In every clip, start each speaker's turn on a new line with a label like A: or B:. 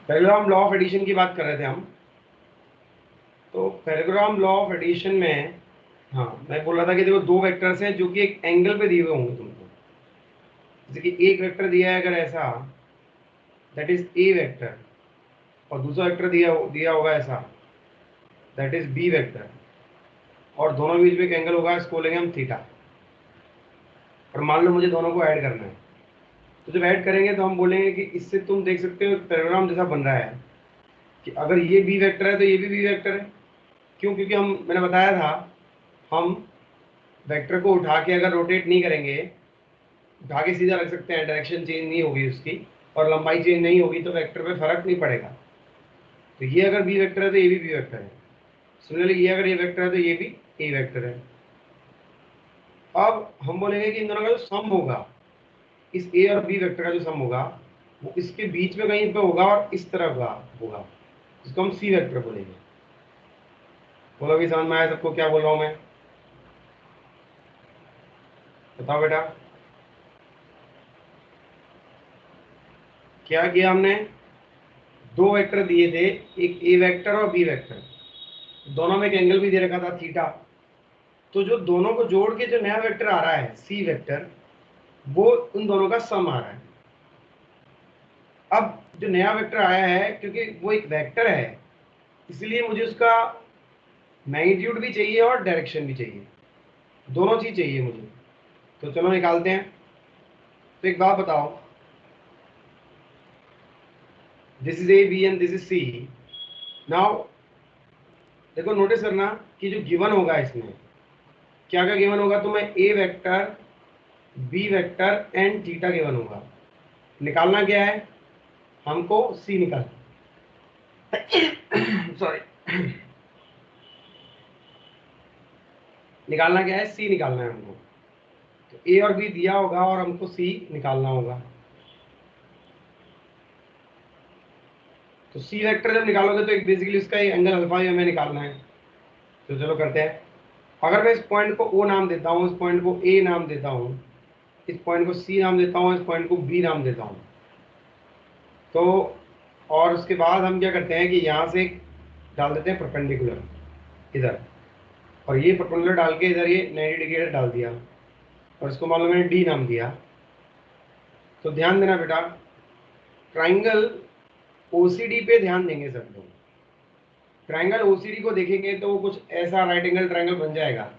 A: Parallelogram law of addition की बात कर रहे थे हम। तो पैरेललोग्राम लॉ ऑफ एडिशन में, हाँ मैं बोल रहा था कि देखो दो वेक्टर्स हैं जो कि एक एंगल पे दिए हुए होंगे तुमको। जैसे कि एक वेक्टर दिया है अगर ऐसा, दैट इज ए वेक्टर, और दूसरा वेक्टर दिया होगा ऐसा, दैट इज बी वेक्टर, और दोनों बीच में एक एंगल होगा, इसको लेंगे हम थीटा। और मान लो मुझे दोनों को ऐड करना है, तो जब ऐड करेंगे तो हम बोलेंगे कि इससे तुम देख सकते हो पैरेललोग्राम जैसा बन रहा है कि अगर ये बी वेक्टर है तो ये भी वेक्टर है। क्यों? क्योंकि मैंने बताया था, हम वेक्टर को उठा के अगर रोटेट नहीं करेंगे, उठा के सीधा रख सकते हैं, डायरेक्शन चेंज नहीं होगी उसकी और लंबाई चेंज नहीं होगी तो वेक्टर पे फर्क नहीं पड़ेगा। तो ये अगर बी वेक्टर है तो ये भी बी वेक्टर है। सिमिलरली ये अगर ये वेक्टर है तो ये भी ए वेक्टर है। अब हम बोलेंगे कि इन दोनों का जो सम होगा, इस ए और बी वेक्टर का जो सम होगा वो इसके बीच में कहीं पे होगा और इस तरह का होगा, जिसको हम सी वेक्टर बोलेंगे। बोलो अभी समझ में आया सबको क्या बोल रहा हूं मैं? बताओ बेटा, क्या किया हमने? दो वेक्टर दिए थे, एक ए वेक्टर और बी वेक्टर, दोनों में एक एंगल भी दे रखा था थीटा। तो जो दोनों को जोड़ के जो नया वेक्टर आ रहा है सी वेक्टर, वो उन दोनों का सम आ रहा है। अब जो नया वेक्टर आया है, क्योंकि वो एक वेक्टर है, इसलिए मुझे उसका मैग्नीट्यूड भी चाहिए और डायरेक्शन भी चाहिए, दोनों चीज चाहिए मुझे। तो चलो निकालते हैं। तो एक बात बताओ, this is A B and this is C. Now देखो, नोटिस करना कि जो गिवन होगा इसमें क्या क्या गिवन होगा, तो मैं A vector, B vector and theta given होगा। निकालना क्या है हमको? सी निकाल सॉरी निकालना क्या है? सी निकालना है हमको। तो ए और बी दिया होगा और हमको सी निकालना होगा। तो सी वेक्टर जब निकालोगे तो एक बेसिकली उसका एंगल अल्फा ही हमें निकालना है। तो चलो करते हैं। अगर मैं इस पॉइंट को ओ नाम देता हूँ, इस पॉइंट को ए नाम देता हूँ, इस पॉइंट को सी नाम देता हूँ, इस पॉइंट को बी नाम देता हूँ, तो और उसके बाद हम क्या करते हैं कि यहाँ से डाल देते हैं परपेंडिकुलर इधर, और ये परपेंडिकुलर डाल के इधर ये 90 डिग्री डाल दिया, और इसको मान लो मैंने डी नाम दिया। तो ध्यान देना बेटा, ट्राइंगल ओसीडी पे ध्यान देंगे सब लोग। ट्राइंगल ओसीडी को देखेंगे तो वो कुछ ऐसा राइट एंगल ट्राइंगल बन जाएगा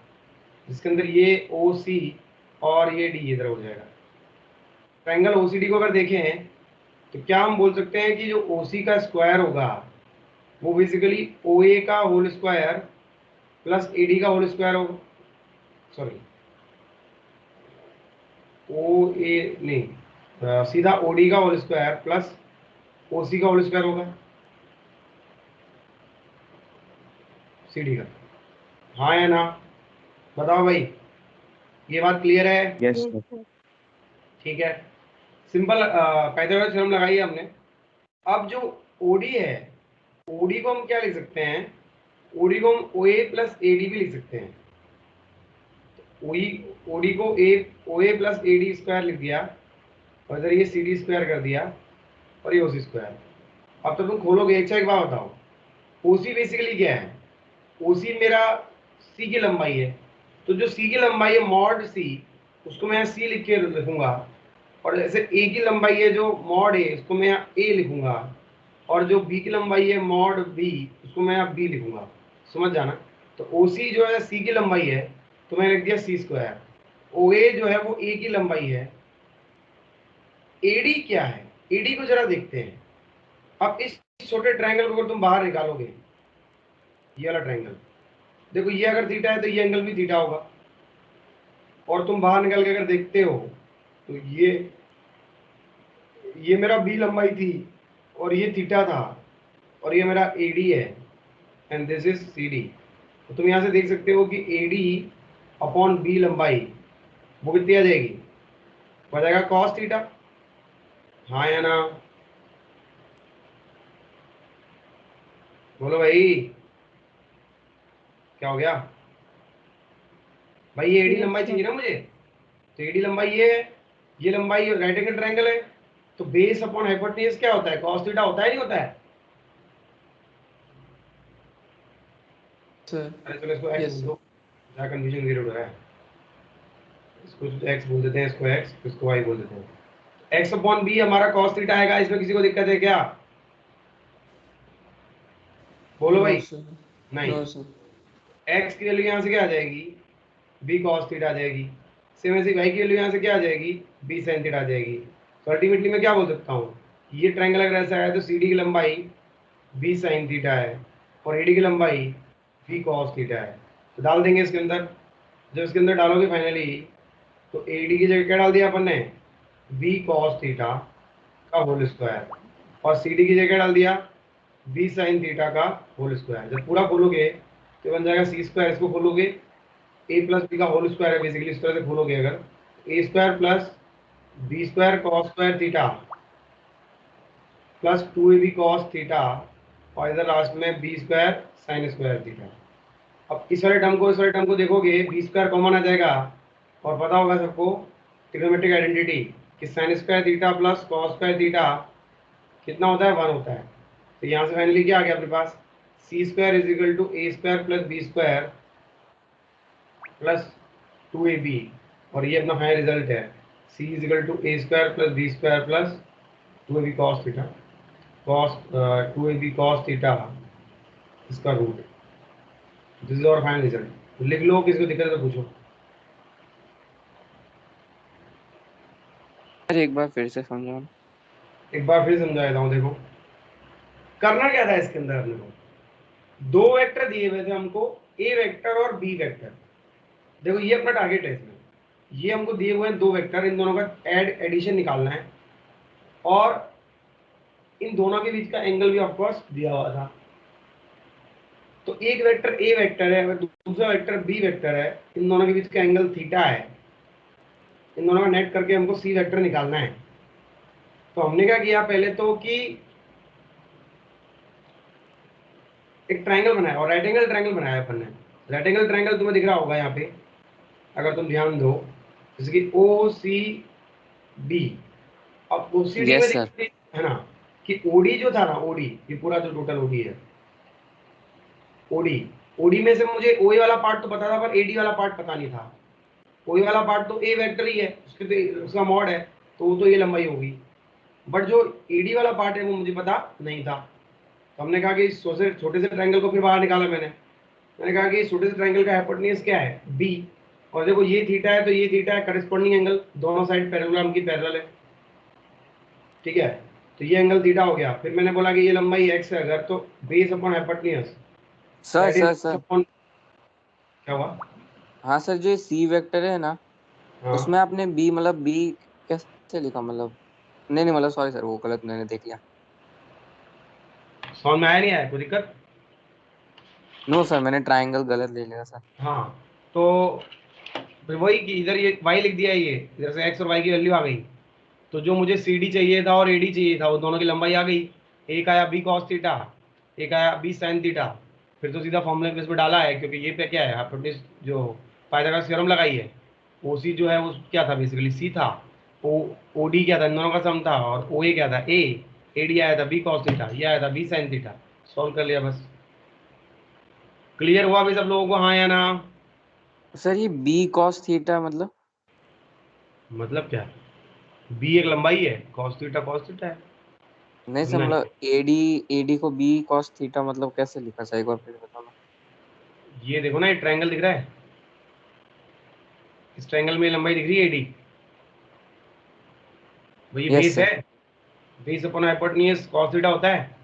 A: जिसके अंदर ये ओ सी और ये डी इधर हो जाएगा। ट्राइंगल ओसीडी को अगर देखें तो क्या हम बोल सकते हैं कि जो ओसी का स्क्वायर होगा वो बेसिकली ओ ए का whole square plus A D का होल स्क्वायर होगा। सॉरी, ओ ए नहीं, सीधा ओ डी का whole square plus O C का होल स्क्वायर होगा, सी डी का। हाँ या ना? बताओ भाई, ये बात क्लियर है?
B: Yes
C: Yes,
B: sir.
C: sir.
A: ठीक है, सिंपल पाइथागोरस थ्योरम लगाई हमने। अब जो ओडी है, ओडी को हम क्या लिख सकते हैं? ओडी को हम ओ ए प्लस ए डी भी लिख सकते हैं। ओडी को ओ ए प्लस ए डी स्क्वायर लिख दिया, और इधर ये सी डी स्क्वायर कर दिया, और ये ओसी स्क्वायर। अब तो तुम खोलोगे, अच्छा एक बात बताओ, ओसी बेसिकली क्या है? ओसी मेरा सी की लंबाई है, तो जो सी की लंबाई है मॉड सी, उसको मैं सी लिख के लिखूंगा, और जैसे ए की लंबाई है जो मॉड ए, उसको मैं ए लिखूंगा, और जो बी की लंबाई है मॉड बी, उसको मैं बी लिखूंगा। समझ जाना। तो ओ सी जो है सी की लंबाई है, तो मैंने लिख दिया सी स्क्वायर। ओ ए जो है वो ए की लंबाई है। एडी क्या है? एडी को जरा देखते हैं। अब इस छोटे ट्रायंगल को अगर तुम बाहर निकालोगे, ये वाला ट्रायंगल, देखो ये अगर थीटा है तो ये एंगल भी थीटा होगा, और तुम बाहर निकल के अगर देखते हो तो ये मेरा बी लंबाई थी और ये थीटा था, और ये मेरा एडी है and this is C D. तो तुम यहाँ से देख सकते हो कि एडी अपॉन बी लंबाई वो कितनी आ जाएगी? हो जाएगा कॉस थीटा। हाँ या ना? बोलो भाई, क्या हो गया भाई? ये एडी
C: Yes,
A: लंबाई
C: sir.
A: चाहिए ना मुझे, तो एडी लंबाई ये है, ये लंबाई राइट एंगल ट्रायंगल है, तो बेस अपॉन हाइपोटेन्यूज क्या होता है, cos थीटा होता है नहीं होता है?
B: सर
A: अरे चलो इसको x
B: यस
A: बोल
B: सर।
A: दो, क्या कंफ्यूजन क्रिएट हो रहा है। इसको x बोल देते हैं, इसको x, इसको y बोल देते हैं। x अपॉन b हमारा cos थीटा आएगा, इसमें किसी को दिक्कत है क्या? बोलो
B: नो
A: भाई।
B: सर।
A: नहीं।
B: No sir.
A: x की वैल्यू यहाँ से क्या आ जाएगी, b cos थीटा आ जाएगी। सेम ऐसे y की वैल्यू यहाँ से क्या आ जाएगी, b sin थीटा आ जाएगी। तो अल्टीमेटली मैं क्या बोल सकता हूँ, ये ट्रायंगल अगर ऐसा है तो CD की लंबाई b sin थीटा है और AD की लंबाई b cos थीटा है। तो डाल देंगे इसके अंदर, जब इसके अंदर डालोगे फाइनली तो AD की जगह क्या डाल दिया अपन ने, b cos थीटा का होल स्क्वायर, और CD की जगह डाल दिया b sin थीटा का होल स्क्वायर। जब पूरा खोलोगे तो बन जाएगा सी स्क्वायर, इसको खोलोगे a प्लस बी का होल स्क्वायर है बेसिकली, इस तरह से खोलोगे अगर, A square plus B square cos square theta plus 2ab cos theta, और इधर लास्ट में B square sine square theta. अब इस वाले टर्म को देखोगे, बी स्क्वायर कॉमन आ जाएगा, और पता होगा सबको ट्रिग्नोमेट्रिक आइडेंटिटी कि sign square theta plus cos square theta कितना होता है, 1 होता है। तो यहाँ से फाइनली क्या आ गया अपने पास, C square is equal to A square plus B square plus 2ab, और ये अपना फाइनल रिजल्ट है, C is equal to A square plus B square plus 2ab cos theta, cos 2ab cos थीटा इसका root. This is our final result. लिख लो, किसको दिक्कत है तो पूछो।
B: सर एक बार फिर से समझाओ।
A: एक बार फिर समझा देता हूँ। देखो करना क्या था इसके अंदर, अपने को दो वेक्टर दिए हुए थे हमको, ए वेक्टर और बी वेक्टर। देखो ये अपना टारगेट है इसमें, ये हमको दिए हुए हैं दो वेक्टर, इन दोनों का एडिशन निकालना है, और इन दोनों के बीच का एंगल भी ऑफकोर्स दिया हुआ था। तो एक वेक्टर ए वेक्टर है, अगर दूसरा वेक्टर बी वेक्टर है, इन दोनों के बीच का एंगल थीटा है, इन दोनों का नेट करके हमको सी वेक्टर निकालना है। तो हमने क्या किया पहले तो कि एक ट्रायंगल बनाया, और राइट एंगल ट्रायंगल बनाया अपन ने। राइट एंगल ट्रायंगल तुम्हें दिख रहा होगा यहाँ पे, अगर तुम ध्यान दो, जैसे कि ओ सी डी। अब ओ सी डी में
B: यस सर।
A: देखिए है ना, कि ओडी जो था ना, ओडी ये पूरा जो टोटल ओडी है, ओडी, ओडी में से मुझे ओए वाला पार्ट तो पता था, पर एडी वाला पार्ट पता नहीं था। ओए वाला पार्ट तो ए वेक्टर ही है, उसके तो उसका मॉड है, तो वो तो ये लंबाई होगी। बट जो एडी वाला पार्ट है वो मुझे पता नहीं था। तो हमने कहा कि इस छोटे से ट्रायंगल को फिर बाहर निकाला मैंने कहा कि इस छोटे से ट्रायंगल का हाइपोटेन्यूज क्या है, बी। और देखो ये थीटा है तो ये थीटा है, करस्पॉन्डिंग एंगल दोनों साइड पैरेललोग्राम की पैरेलल है, ठीक है। तो ये एंगल थीटा हो गया। फिर मैंने बोला कि ये लंबाई एक्स है अगर, तो base upon hypotenuse
B: sir
A: that
B: sir
A: is
B: sir.
A: Upon, क्या हुआ?
B: हाँ सर, जो सी वेक्टर है ना,
A: हाँ
B: उसमें आपने बी मतलब बी कैसे लिखा मतलब? नहीं नहीं मतलब सॉरी सर, वो गलत मैंने देख लिया।
A: समझ में आया नहीं आया, कोई दिक्कत?
B: नो सर, मैंने ट्रायंगल गलत ले लिया सर।
A: हाँ तो फिर वही कि इधर ये y लिख दिया, ये इधर से x और y की वैल्यू आ गई। तो जो मुझे सी डी चाहिए था और ए डी चाहिए था, वो दोनों की लंबाई आ गई। एक आया बी कॉस थीटा, एक आया बी साइन थीटा। फिर तो सीधा फॉर्मूले में इसमें डाला है, क्योंकि ये पे क्या है, आपने जो पाइथागोरस थ्योरम लगाई है, ओ सी जो है वो क्या था, बेसिकली सी था। ओ ओ डी क्या था, इन दोनों का सम था, और ओ ए क्या था, ए डी आया था बी कॉस थीटा, ये आया था बी साइन थीटा। सॉल्व कर लिया बस। क्लियर हुआ अभी सब लोगों को, हाँ या ना?
B: सर ये बी कॉस थीटा मतलब?
A: मतलब क्या, बी एक लंबाई है, कॉस थीटा है।
B: नहीं सर,
A: नहीं,
B: मतलब एडी एडी को बी कॉस थीटा मतलब कैसे लिखा जाए, एक बार फिर बताना।
A: ये देखो ना, ये ट्रायंगल दिख रहा है, इस ट्रायंगल में लंबाई दिख रही है एडी, वही
B: यस
A: बेस
B: सर।
A: है। Base upon hypotenuse cos theta होता है।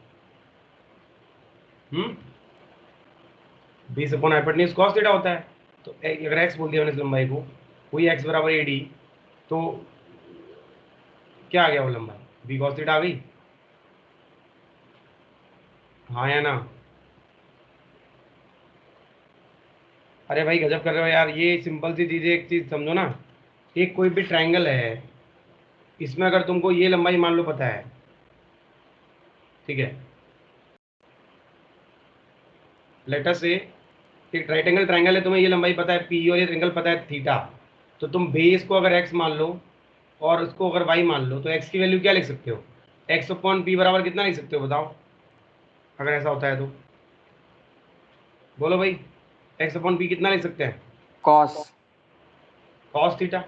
A: Base upon hypotenuse cos theta होता है। तो अगर x बोल दिया मैंने इस लंबाई को, वही x बराबर एडी, तो क्या आ गया वो लंबाई, बी cos थीटा आ गई, हाँ या ना? अरे भाई गजब कर रहे हो यार, ये सिंपल सी चीज़ है, एक चीज़ समझो ना, एक कोई भी ट्रायंगल है, इसमें अगर तुमको ये लंबाई मान लो पता है, ठीक है, लेटर से एक राइट एंगल ट्रायंगल है, तुम्हें ये लंबाई पता है पी, और ये एंगल पता है थीटा। तो तुम बेस को अगर एक्स मान लो और इसको अगर y मान लो तो x की वैल्यू क्या लिख सकते हो, x अपॉन p बराबर कितना लिख सकते हो बताओ, अगर ऐसा होता है तो बोलो भाई, x अपॉन p कितना लिख सकते हैं,
B: कॉस
A: cos थीटा।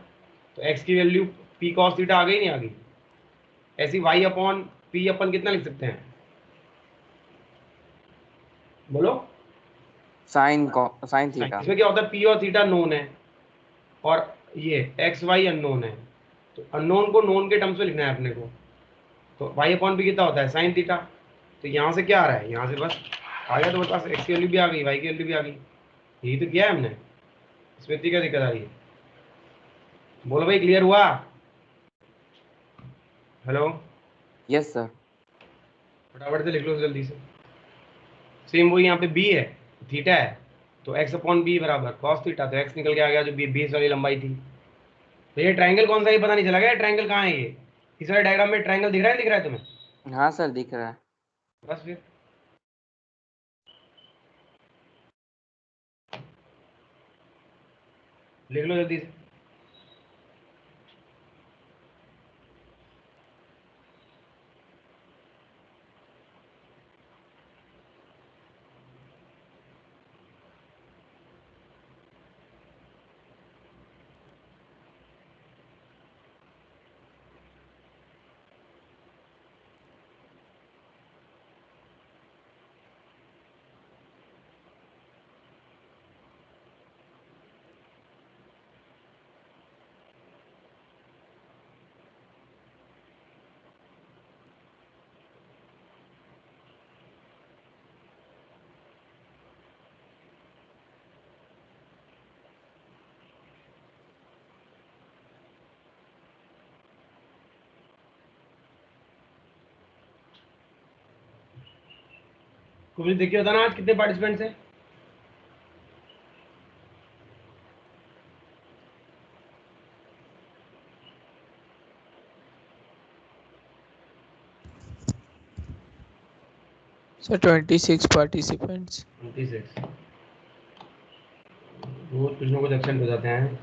A: तो x की वैल्यू p cos थीटा आ गई नहीं आ गई। ऐसी y अपॉन p अपन कितना लिख सकते हैं, बोलो।
B: Sine theta.
A: इसमें क्या होता है, p और थीटा नोन है और ये एक्स वाई अननोन है, तो अननोन को नोन के टर्म्स में लिखना है अपने को। तो y अपॉन पी कितना होता है, साइन थीटा। तो यहाँ से क्या आ रहा है, यहाँ से बस आ गया, तो मेरे पास एक्स की वैल्यू भी आ गई, वाई की वैल्यू भी आ गई। यही तो किया है हमने, इसमें इतनी क्या दिक्कत आ रही है, बोलो भाई क्लियर हुआ। Hello,
B: yes sir.
A: फटाफट से लिख लो जल्दी से। सेम वही यहाँ पे b है, थीटा है, तो x अपॉन बी बराबर कॉस थीटा, तो x निकल के आ गया जो बेस वाली लंबाई थी। तो ये ट्रायंगल कौन सा, ये पता नहीं चला गया ट्रायंगल कहाँ है ये, इस वाले डायग्राम में ट्रायंगल दिख रहा है तुम्हें।
B: हाँ सर दिख रहा है।
A: बस फिर लिख लो जल्दी से। कुछ देखिए होता ना आज कितने पार्टिसिपेंट्स हैं।
C: So 26 participants.
A: 26 रोज कुछ ना कुछ एब्सेंट हो जाते हैं।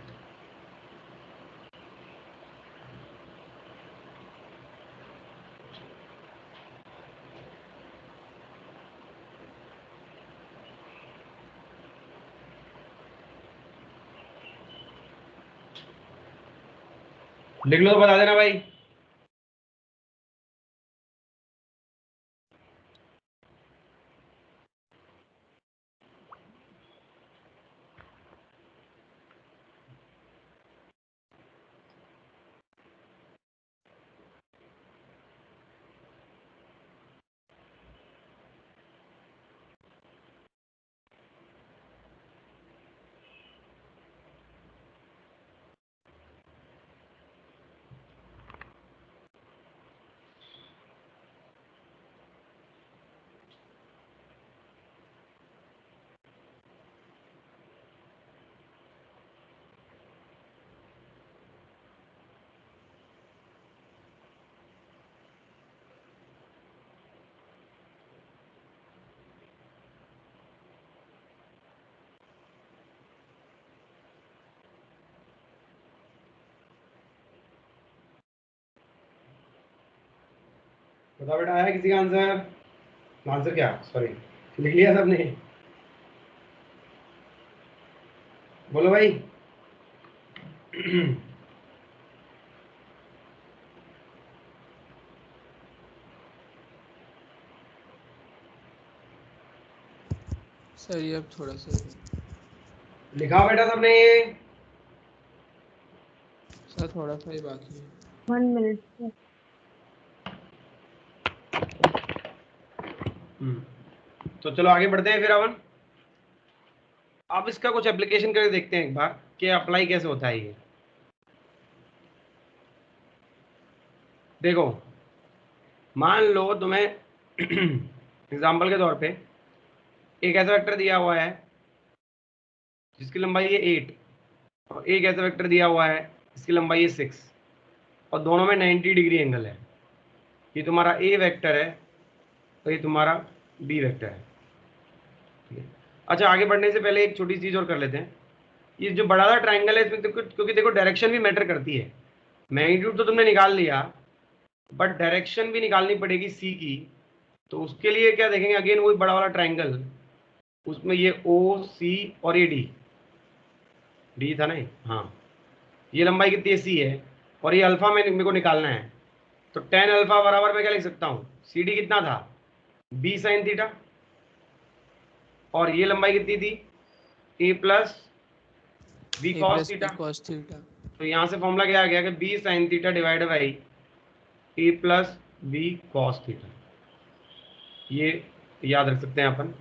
A: लिख लो तो बता देना भाई। बता बेटा, आया किसी का आंसर, आंसर क्या सॉरी, लिख लिया सबने, बोलो भाई।
C: सर ये अब थोड़ा सा
A: लिखा बेटा सबने।
C: सर थोड़ा सा ही बाकी है।
D: 1 minute.
A: तो चलो आगे बढ़ते हैं फिर अपन। अब इसका कुछ एप्लीकेशन करके देखते हैं एक बार कि अप्लाई कैसे होता है ये। देखो मान लो तुम्हें एग्जाम्पल के तौर पे एक ऐसा वेक्टर दिया हुआ है जिसकी लंबाई है 8 और एक ऐसा वेक्टर दिया हुआ है जिसकी लंबाई है 6 और दोनों में 90 डिग्री एंगल है। ये तुम्हारा ए वेक्टर है और ये तुम्हारा बी वेक्टर है। ठीक है, अच्छा आगे बढ़ने से पहले एक छोटी चीज़ और कर लेते हैं। ये जो बड़ा सा ट्राइंगल है इसमें क्योंकि देखो डायरेक्शन भी मैटर करती है। मैग्नीट्यूड तो तुमने निकाल लिया, बट डायरेक्शन भी निकालनी पड़ेगी सी की। तो उसके लिए क्या देखेंगे, अगेन वही बड़ा वाला ट्राइंगल, उसमें ये ओ सी और ये डी, डी था नहीं, हाँ, ये लंबाई कितनी है, सी है, और ये अल्फा में मेरे को निकालना है। तो टेन अल्फा बराबर मैं क्या लिख सकता हूँ, सी डी कितना था, बी साइन थीटा, और ये लंबाई कितनी थी, A plus B
C: A
A: cos
C: plus B
A: theta.
C: cos theta.
A: तो यहाँ से फॉर्मूला क्या आ गया कि B sine theta divide by A plus B cos theta, ये याद रख सकते हैं अपन।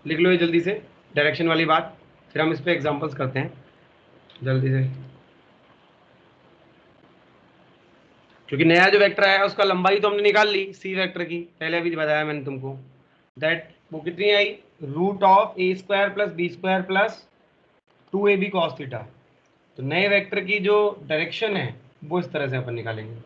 A: लिख लो ये जल्दी से डायरेक्शन वाली बात, फिर हम इस पे एग्जांपल्स करते हैं जल्दी से, क्योंकि नया जो वेक्टर आया उसका लंबाई तो हमने निकाल ली सी वेक्टर की, पहले भी बताया मैंने तुमको, दैट वो कितनी आई, root of A square plus B square plus 2ab cos theta. तो नए वेक्टर की जो डायरेक्शन है वो इस तरह से अपन निकालेंगे।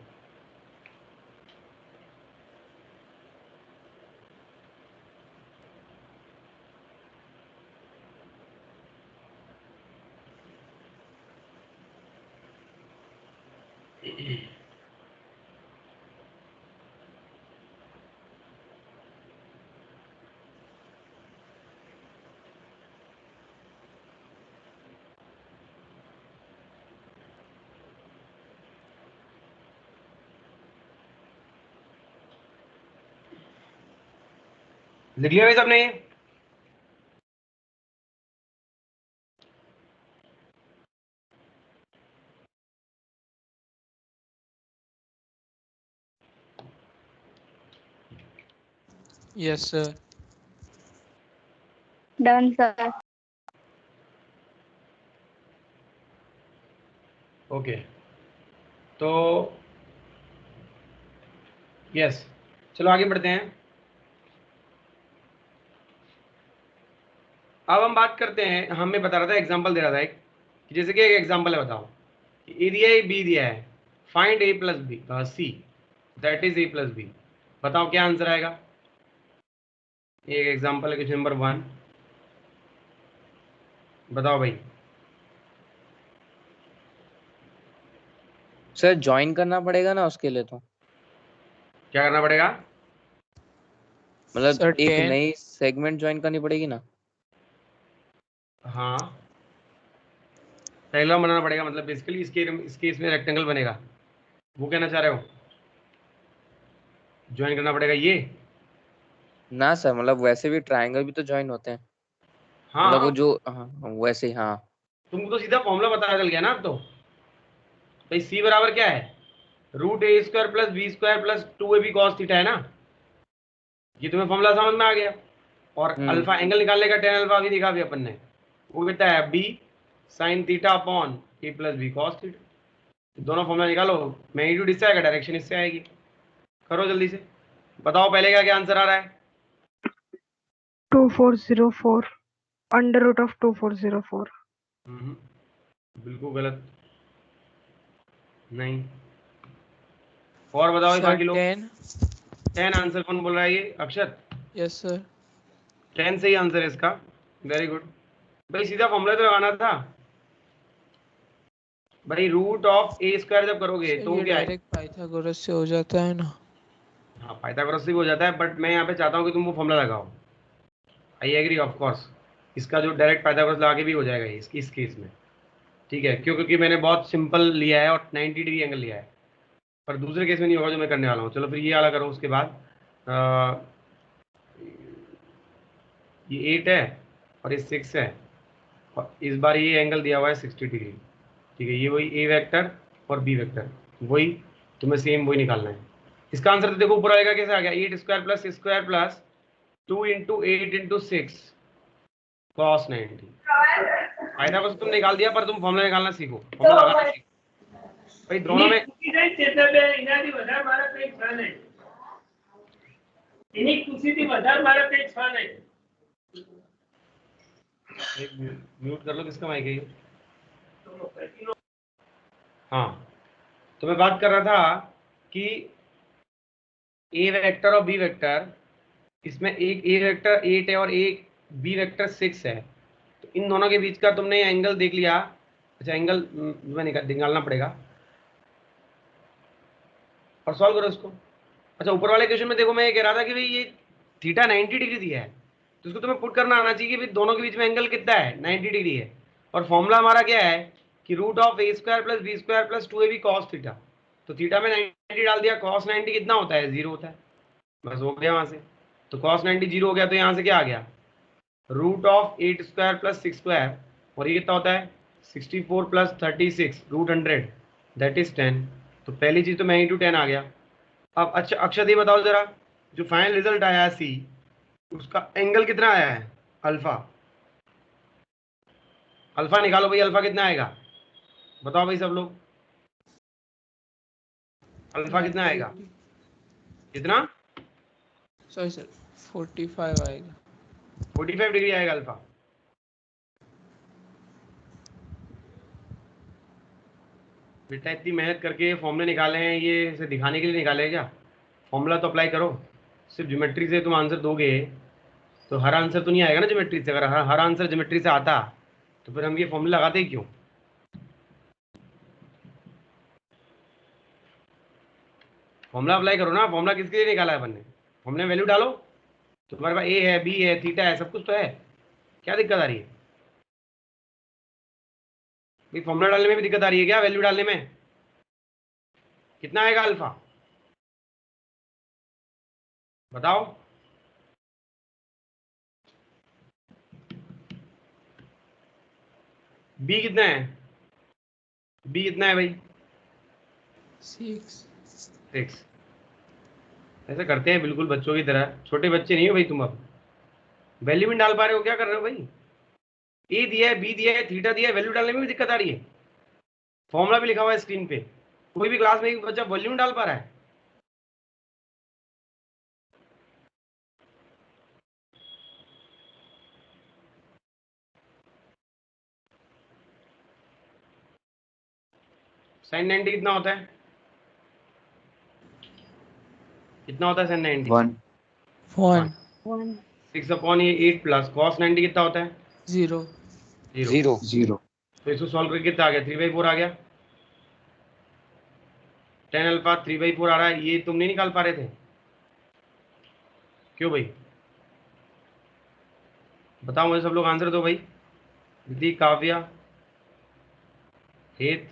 A: लिख लिया भाई सबने?
C: Yes, sir.
D: Done, sir.
A: Okay, तो यस, चलो आगे बढ़ते हैं। अब हम बात करते हैं, हमें बता रहा था, एग्जांपल दे रहा था एक, कि जैसे कि एक एग्जांपल है, बताओ कि ए दिया है, बी दिया है, find A plus B C that is A plus B, बताओ क्या आंसर आएगा। एक एग्जांपल है क्वेश्चन नंबर 1, बताओ भाई।
B: सर ज्वाइन करना पड़ेगा ना उसके लिए, तो
A: क्या करना पड़ेगा,
B: मतलब
C: Sir,
B: एक
C: 10.
B: नई सेगमेंट ज्वाइन करनी पड़ेगी ना।
A: हाँ, पहला बनाना पड़ेगा, मतलब बेसिकली इसके इसमें रेक्टेंगल बनेगा, वो कहना चाह रहे हो, ज्वाइन करना पड़ेगा ये।
B: ना सर, मतलब वैसे भी ट्रायंगल भी तो ज्वाइन होते हैं, मतलब वो
A: हाँ,
B: जो, हाँ वैसे ही, हाँ।
A: तुमको तो सीधा फॉर्मूला पता चल गया ना अब तो भाई, सी बराबर क्या है, root A square plus B square plus 2ab cos theta है ना, ये तुम्हें फॉर्मूला समझ में आ गया। और अल्फा एंगल निकालने का टेन अल्फा भी दिखा भी अपन ने, वो कितना है, बी साइन थीटा अपॉन ए प्लस बी कॉस थीटा। दोनों फॉर्मूला निकालो, मैग्नीट्यूड इससे आएगा, डायरेक्शन इससे आएगी। करो जल्दी से, बताओ पहले का क्या आंसर आ रहा है।
D: 2404 अंडर रूट ऑफ 2404।
A: बिल्कुल गलत, नहीं। और बताओ
C: Sir,
A: बाकी लोग।
C: 10.
A: 10 आंसर कौन बोल रहा है, ये अक्षत।
C: Yes, sir.
A: 10 सही आंसर है इसका, वेरी गुड भाई, सीधा फॉर्मूला तो लगाना था भाई, रूट ऑफ ए स्क्वायर जब करोगे
C: Sir,
A: तो
C: ये
A: क्या है,
C: डायरेक्ट पाइथागोरस से हो जाता है ना।
A: हाँ पाइथागोरस से भी हो जाता है, बट मैं यहाँ पे चाहता हूँ कि तुम वो फॉर्मूला लगाओ। आई एग्री ऑफ कोर्स, इसका जो डायरेक्ट पाइथागोरस लगा के भी हो जाएगा ये इस केस में, ठीक है, क्योंकि मैंने बहुत सिंपल लिया है और 90 डिग्री एंगल लिया है, पर दूसरे केस में नहीं होगा जो मैं करने वाला हूँ। चलो फिर ये वाला करो, उसके बाद ये 8 है और ये 6 है, और इस बार ये एंगल दिया हुआ है 60 डिग्री, ठीक है, ये वही ए वेक्टर और बी वेक्टर, वही तुम्हें सेम वही निकालना है। इसका आंसर तो देखो ऊपर आएगा, कैसे आ गया, 8 square plus 2 into 8 into 6 cos 90। फायदा बस तुम निकाल दिया, पर तुम फॉर्मूला निकालना सीखो, फॉर्मूला लगाना सीखो भाई, दोनों में एक म्यूट कर लो, किसका माइक है ये। हाँ, तो मैं बात कर रहा था कि ए वेक्टर और बी वेक्टर, इसमें एक ए वेक्टर 8 है और एक बी वेक्टर 6 है, तो इन दोनों के बीच का तुमने एंगल देख लिया। अच्छा, एंगल में निकालना पड़ेगा, और सॉल्व करो इसको। अच्छा, ऊपर वाले क्वेश्चन में देखो मैं ये कह रहा था कि भाई ये थीटा 90 डिग्री दिया है, तो इसको तुम्हें पुट करना आना चाहिए कि भाई दोनों के बीच में एंगल कितना है, 90 डिग्री है। और फॉर्मूला हमारा क्या है कि root of A square plus B square plus 2ab cos theta. तो थीटा में 90 डाल दिया, कॉस 90 कितना होता है, 0 होता है, बस हो गया वहां से। तो कॉस 90 0 हो गया, तो यहाँ से क्या आ गया, root of 8 square plus 6 square, और ये कितना होता है 64 प्लस 36 रूट 100 दैट इज 10। तो पहली चीज तो मैग्नीट्यूड 10 आ गया। अब अच्छा अक्षत ये बताओ जरा, जो फाइनल रिजल्ट आया है सी, उसका एंगल कितना आया है, अल्फा। अल्फा निकालो भाई, अल्फा कितना आएगा बताओ भाई सब लोग, अल्फा कितना आएगा, कितना,
C: सॉरी सर 45 आएगा।
A: 45 डिग्री आएगा अल्फा। बेटा इतनी मेहनत करके फॉर्मूले निकाले हैं, ये इसे दिखाने के लिए निकाले हैं क्या, फॉर्मूला तो अप्लाई करो। सिर्फ ज्योमेट्री से तुम आंसर दोगे तो हर आंसर तो नहीं आएगा ना ज्योमेट्री से। अगर हर आंसर ज्योमेट्री से आता तो फिर हम ये फॉर्मूला लगाते ही क्यों। फॉर्मूला अप्लाई करो ना, फॉर्मूला किसके लिए निकाला है अपन ने, फॉर्मूले में वैल्यू डालो। तो तुम्हारे पास ए है, बी है, थीटा है, सब कुछ तो है, क्या दिक्कत आ रही है भाई। फॉर्मूला डालने में भी दिक्कत आ रही है क्या, वैल्यू डालने में। कितना आएगा अल्फा बताओ, बी कितना है, बी कितना है भाई,
C: 6।
A: 6। ऐसा करते हैं बिल्कुल बच्चों की तरह, छोटे बच्चे नहीं हो भाई तुम। अब वैल्यू भी डाल पा रहे हो, क्या कर रहे हो भाई। ए दिया है, बी दिया है, थीटा दिया है, वैल्यू डालने में भी दिक्कत आ रही है। फॉर्मूला भी लिखा हुआ है स्क्रीन पे, कोई भी क्लास में एक बच्चा वॉल्यूम डाल पा रहा है। साइन 90 कितना होता है, कितना होता है साइन 90,
B: 1
C: 1
D: 1
A: 6 अपॉन ये 8 प्लस कॉस 90 कितना होता है,
C: 0
A: 0।
B: 0
A: तो इसको सॉल्व करके कितना आ गया, 3/4 आ गया। 10 अल्फा 3/4 आ रहा है, ये तुम नहीं निकाल पा रहे थे क्यों भाई, बताओ मुझे सब लोग आंसर दो भाई। दीदी, काव्या, हेत,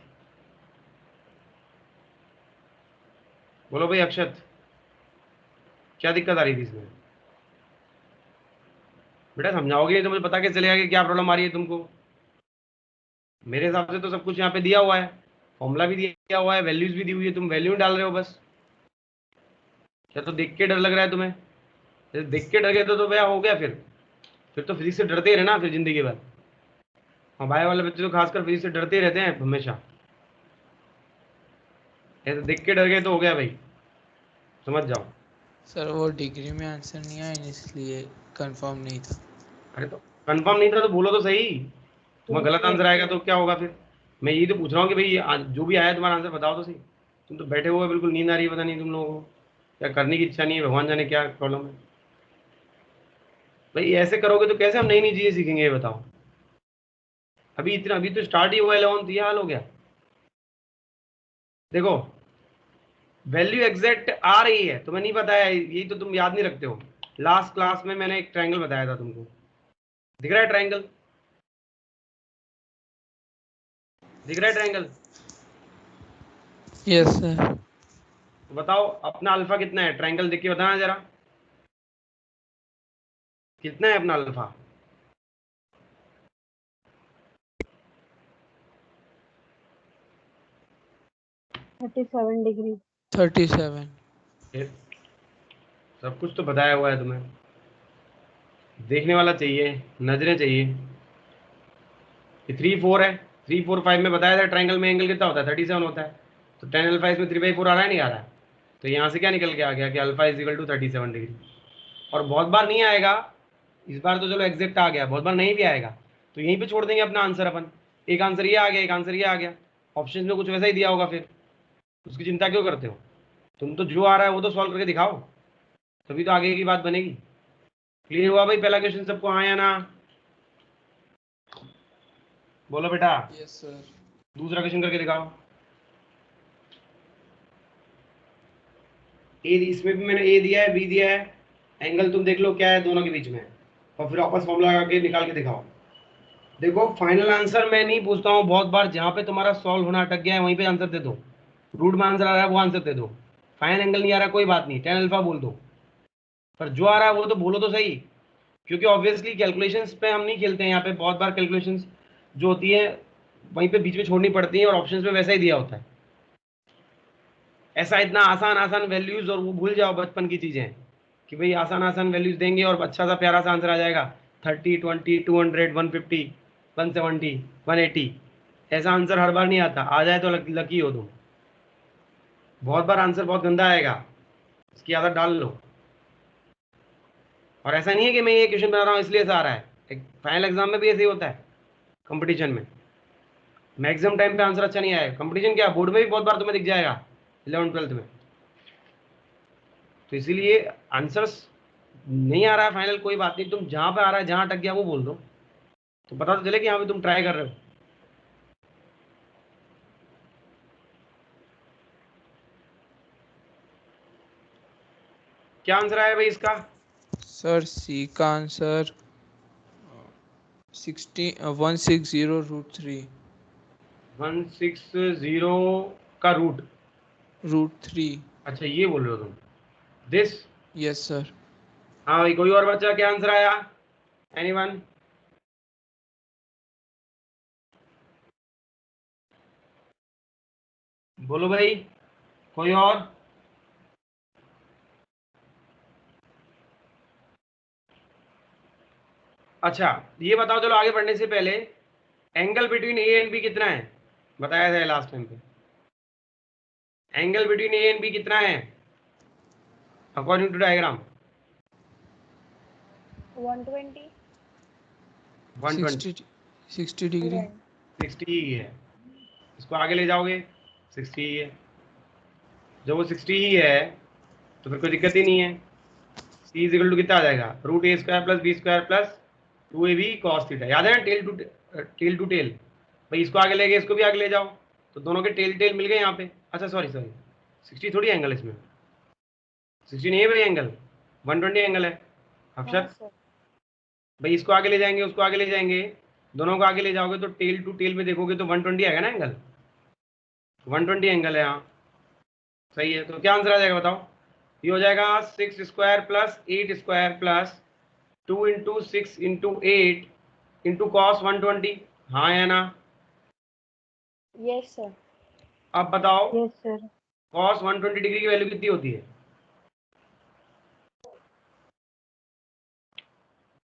A: बोलो भाई। अक्षत, क्या दिक्कत आ रही थी इसमें, बेटा समझाओगे तो मुझे पता कैसे चलेगा कि क्या प्रॉब्लम आ रही है तुमको। मेरे हिसाब से तो सब कुछ यहाँ पे दिया हुआ है, फॉर्मूला भी दिया हुआ है, वैल्यूज भी दी हुई है, तुम वैल्यू डाल रहे हो बस। क्या तो देख के डर लग रहा है तुम्हें, देख के डर गए तो भैया हो गया, फिर तो फिजिक्स से डरते ही रहना फिर जिंदगी भर। हमारे वाले बच्चे तो खासकर फिजिक्स से डरते ही रहते हैं हमेशा, ऐसे देख के डर गए तो हो गया भाई, समझ जाओ।
C: सर वो डिग्री में आंसर नहीं आया इसलिए कंफर्म नहीं था।
A: अरे तो कंफर्म नहीं था तो बोलो तो सही, तुम्हारा गलत आंसर आएगा तो क्या होगा फिर। मैं यही तो पूछ रहा हूँ कि भाई जो भी आया तुम्हारा आंसर बताओ तो सही। तुम तो बैठे हुए बिल्कुल, नींद आ रही है, पता नहीं तुम लोगों को क्या करने की इच्छा नहीं है, भगवान जाने क्या प्रॉब्लम है भाई। ऐसे करोगे तो कैसे हम नई नई चीजें सीखेंगे ये बताओ। अभी तो स्टार्ट ही हुआ 11th, ये हाल हो गया। देखो वैल्यू एग्जैक्ट आ रही है, तुम्हें नहीं पता है, यही तो तुम याद नहीं रखते हो। लास्ट क्लास में मैंने एक ट्रायंगल बताया था तुमको, दिख रहा है ट्रायंगल, दिख रहा है ट्रायंगल।
C: Yes sir.
A: तो बताओ अपना अल्फा कितना है, ट्रायंगल देख के बताना जरा, कितना है अपना अल्फा।
D: 37 डिग्री।
C: 37।
A: फिर सब कुछ तो बताया हुआ है तुम्हें, देखने वाला चाहिए, नजरें चाहिए। ये 3 4 है, 3 4 5 में बताया था ट्रायंगल में एंगल कितना होता है, 37 होता है। तो 10 अल्फा इसमें 3/4 आ रहा है नहीं आ रहा है, तो यहाँ से क्या निकल के आ गया कि alpha is equal to 37 degree. और बहुत बार नहीं आएगा, इस बार तो चलो एग्जैक्ट आ गया, बहुत बार नहीं भी आएगा तो यहीं पे छोड़ देंगे अपना आंसर अपन। एक आंसर ये आ गया, एक आंसर ये आ गया, ऑप्शन में कुछ वैसा ही दिया होगा, फिर उसकी चिंता क्यों करते हो। तुम तो जो आ रहा है वो तो सॉल्व करके दिखाओ, तभी तो आगे की बात बनेगी। क्लियर हुआ भाई पहला क्वेश्चन सबको, हाँ या ना, बोलो बेटा।
C: Yes sir.
A: दूसरा क्वेश्चन करके दिखाओ। ए, इसमें भी मैंने ए दिया है, बी दिया है, एंगल तुम देख लो क्या है दोनों के बीच में, और फिर वापस फॉर्मूला लगा के निकाल के दिखाओ। देखो फाइनल आंसर मैं नहीं पूछता हूँ, बहुत बार जहाँ पे तुम्हारा सॉल्व होना अटक गया है वहीं पे आंसर दे दो, रूट में आंसर आ रहा है वो आंसर दे दो, फाइन एंगल नहीं आ रहा कोई बात नहीं, tan अल्फा बोल दो, पर जो आ रहा है वो तो बोलो तो सही, क्योंकि ऑब्वियसली कैलकुलेशंस पे हम नहीं खेलते हैं यहाँ पे, बहुत बार कैलकुलेशंस जो होती है वहीं पे बीच में छोड़नी पड़ती है, और ऑप्शंस में वैसा ही दिया होता है। ऐसा इतना आसान आसान वैल्यूज और वो भूल जाओ बचपन की चीज़ें कि भाई आसान आसान वैल्यूज देंगे और अच्छा सा प्यारा सा आंसर आ जाएगा, 30, 20, 200, 150, 170, 180, ऐसा आंसर हर बार नहीं आता, आ जाए तो लकी हो तुम, बहुत बार आंसर बहुत गंदा आएगा, इसकी आदत डाल लो। और ऐसा नहीं है कि मैं ये क्वेश्चन बना रहा हूँ इसलिए ऐसा आ रहा है, एक फाइनल एग्जाम में भी ऐसे ही होता है, कंपटीशन में मैक्सिमम टाइम पे आंसर अच्छा नहीं आएगा, कंपटीशन क्या बोर्ड में भी बहुत बार तुम्हें दिख जाएगा 11th 12th में, तो इसीलिए आंसर्स नहीं आ रहा है फाइनल कोई बात नहीं, तुम जहां पे आ रहा है जहां अटक गया वो बोल दो, तो पता तो चले कि यहाँ पे तुम ट्राई कर रहे हो। क्या आंसर आया भाई इसका?
C: सर सी का आंसर 160√3।
A: 160 का रूट?
C: √3।
A: अच्छा ये बोल रहे हो तुम, दिस?
C: Yes sir.
A: हाँ भाई, कोई और बच्चा क्या आंसर आया? एनीवन? बोलो भाई, कोई और? अच्छा ये बताओ, चलो आगे बढ़ने से पहले angle between A and B कितना है, बताया था लास्ट टाइम पे, angle between A and B कितना है अकॉर्डिंग टू डायग्राम?
E: 120
A: 120,
C: 60 डिग्री।
A: 60 ही है, इसको आगे ले जाओगे 60 ही है, जब वो 60 ही है तो फिर कोई दिक्कत ही नहीं है, सी इज इक्वल टू कितना आ जाएगा, √a² + b² + 2ab cos theta, याद है ना, टेल टू टेल, भाई इसको आगे ले गए इसको भी आगे ले जाओ, तो दोनों के टेल टेल मिल गए यहाँ पे। अच्छा सॉरी 60 थोड़ी एंगल, इसमें 60 नहीं है भाई एंगल, 120 एंगल है अक्षर।
E: सर।
A: भाई इसको आगे ले जाएंगे उसको आगे ले जाएंगे, दोनों को आगे ले जाओगे तो टेल टू टेल में देखोगे तो 120 आएगा ना एंगल, 120 एंगल है यहाँ, सही है। तो क्या आंसर आ जाएगा बताओ? ये हो जाएगा 6² + 8² + 2 × 6 × 8 × cos 120, हाँ या ना?
E: Yes sir.
A: अब बताओ
D: यस सर।
A: cos 120 डिग्री की वैल्यू कितनी होती है?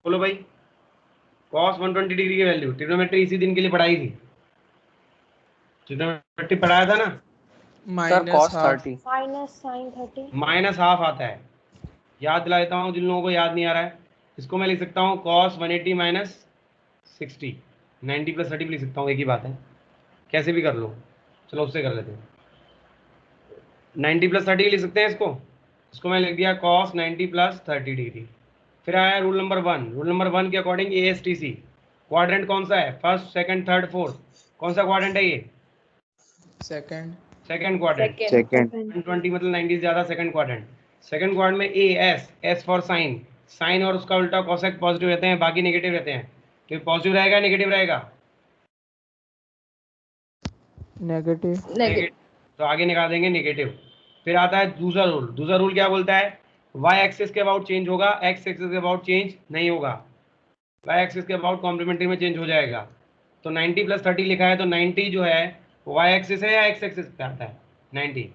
A: बोलो भाई, cos 120 डिग्री की वैल्यू, ट्रिग्नोमेट्री इसी दिन के लिए पढ़ाई थी, ट्रिग्नोमेट्री पढ़ाया था ना?
B: Sir cos
C: -1/2।
B: 30।
E: -sin 30।
A: -1/2 आता है, याद दिला देता हूँ जिन लोगों को याद नहीं आ रहा है, इसको मैं लिख सकता हूँ cos 180 - 60, 90 + 30 भी लिख सकता हूँ, एक ही बात है, कैसे भी कर लो, चलो उससे कर लेते हैं, 90 + 30 लिख सकते हैं इसको मैं लिख दिया cos 90 + 30 डिग्री। फिर आया रूल नंबर 1, रूल नंबर 1 के अकॉर्डिंग ASTC क्वाड्रेंट कौन सा है, फर्स्ट सेकंड थर्ड फोर्थ, कौन सा क्वाड्रेंट है ये?
C: सेकंड।
A: Second quadrant,
B: second.
A: 120 मतलब 90 से ज्यादा, सेकंड क्वाड्रेंट। सेकंड क्वाड्रेंट में एस फॉर साइन, साइन और उसका उल्टा कोसेक पॉजिटिव रहते हैं, बाकी नेगेटिव रहते हैं, तो पॉजिटिव रहेगा नेगेटिव रहेगा?
C: नेगेटिव।
E: नेगेटिव।
A: तो आगे निकाल देंगे नेगेटिव। फिर आता है दूसरा रूल, दूसरा रूल क्या बोलता है, वाई एक्सिस के अबाउट चेंज होगा, एक्स एक्सिस के अबाउट चेंज नहीं होगा, वाई एक्सिस के अबाउट कॉम्प्लीमेंट्री में चेंज हो जाएगा। तो 90 + 30 लिखा है, तो 90 जो है वाई एक्सिस है या एक्स एक्सिस पे आता है? 90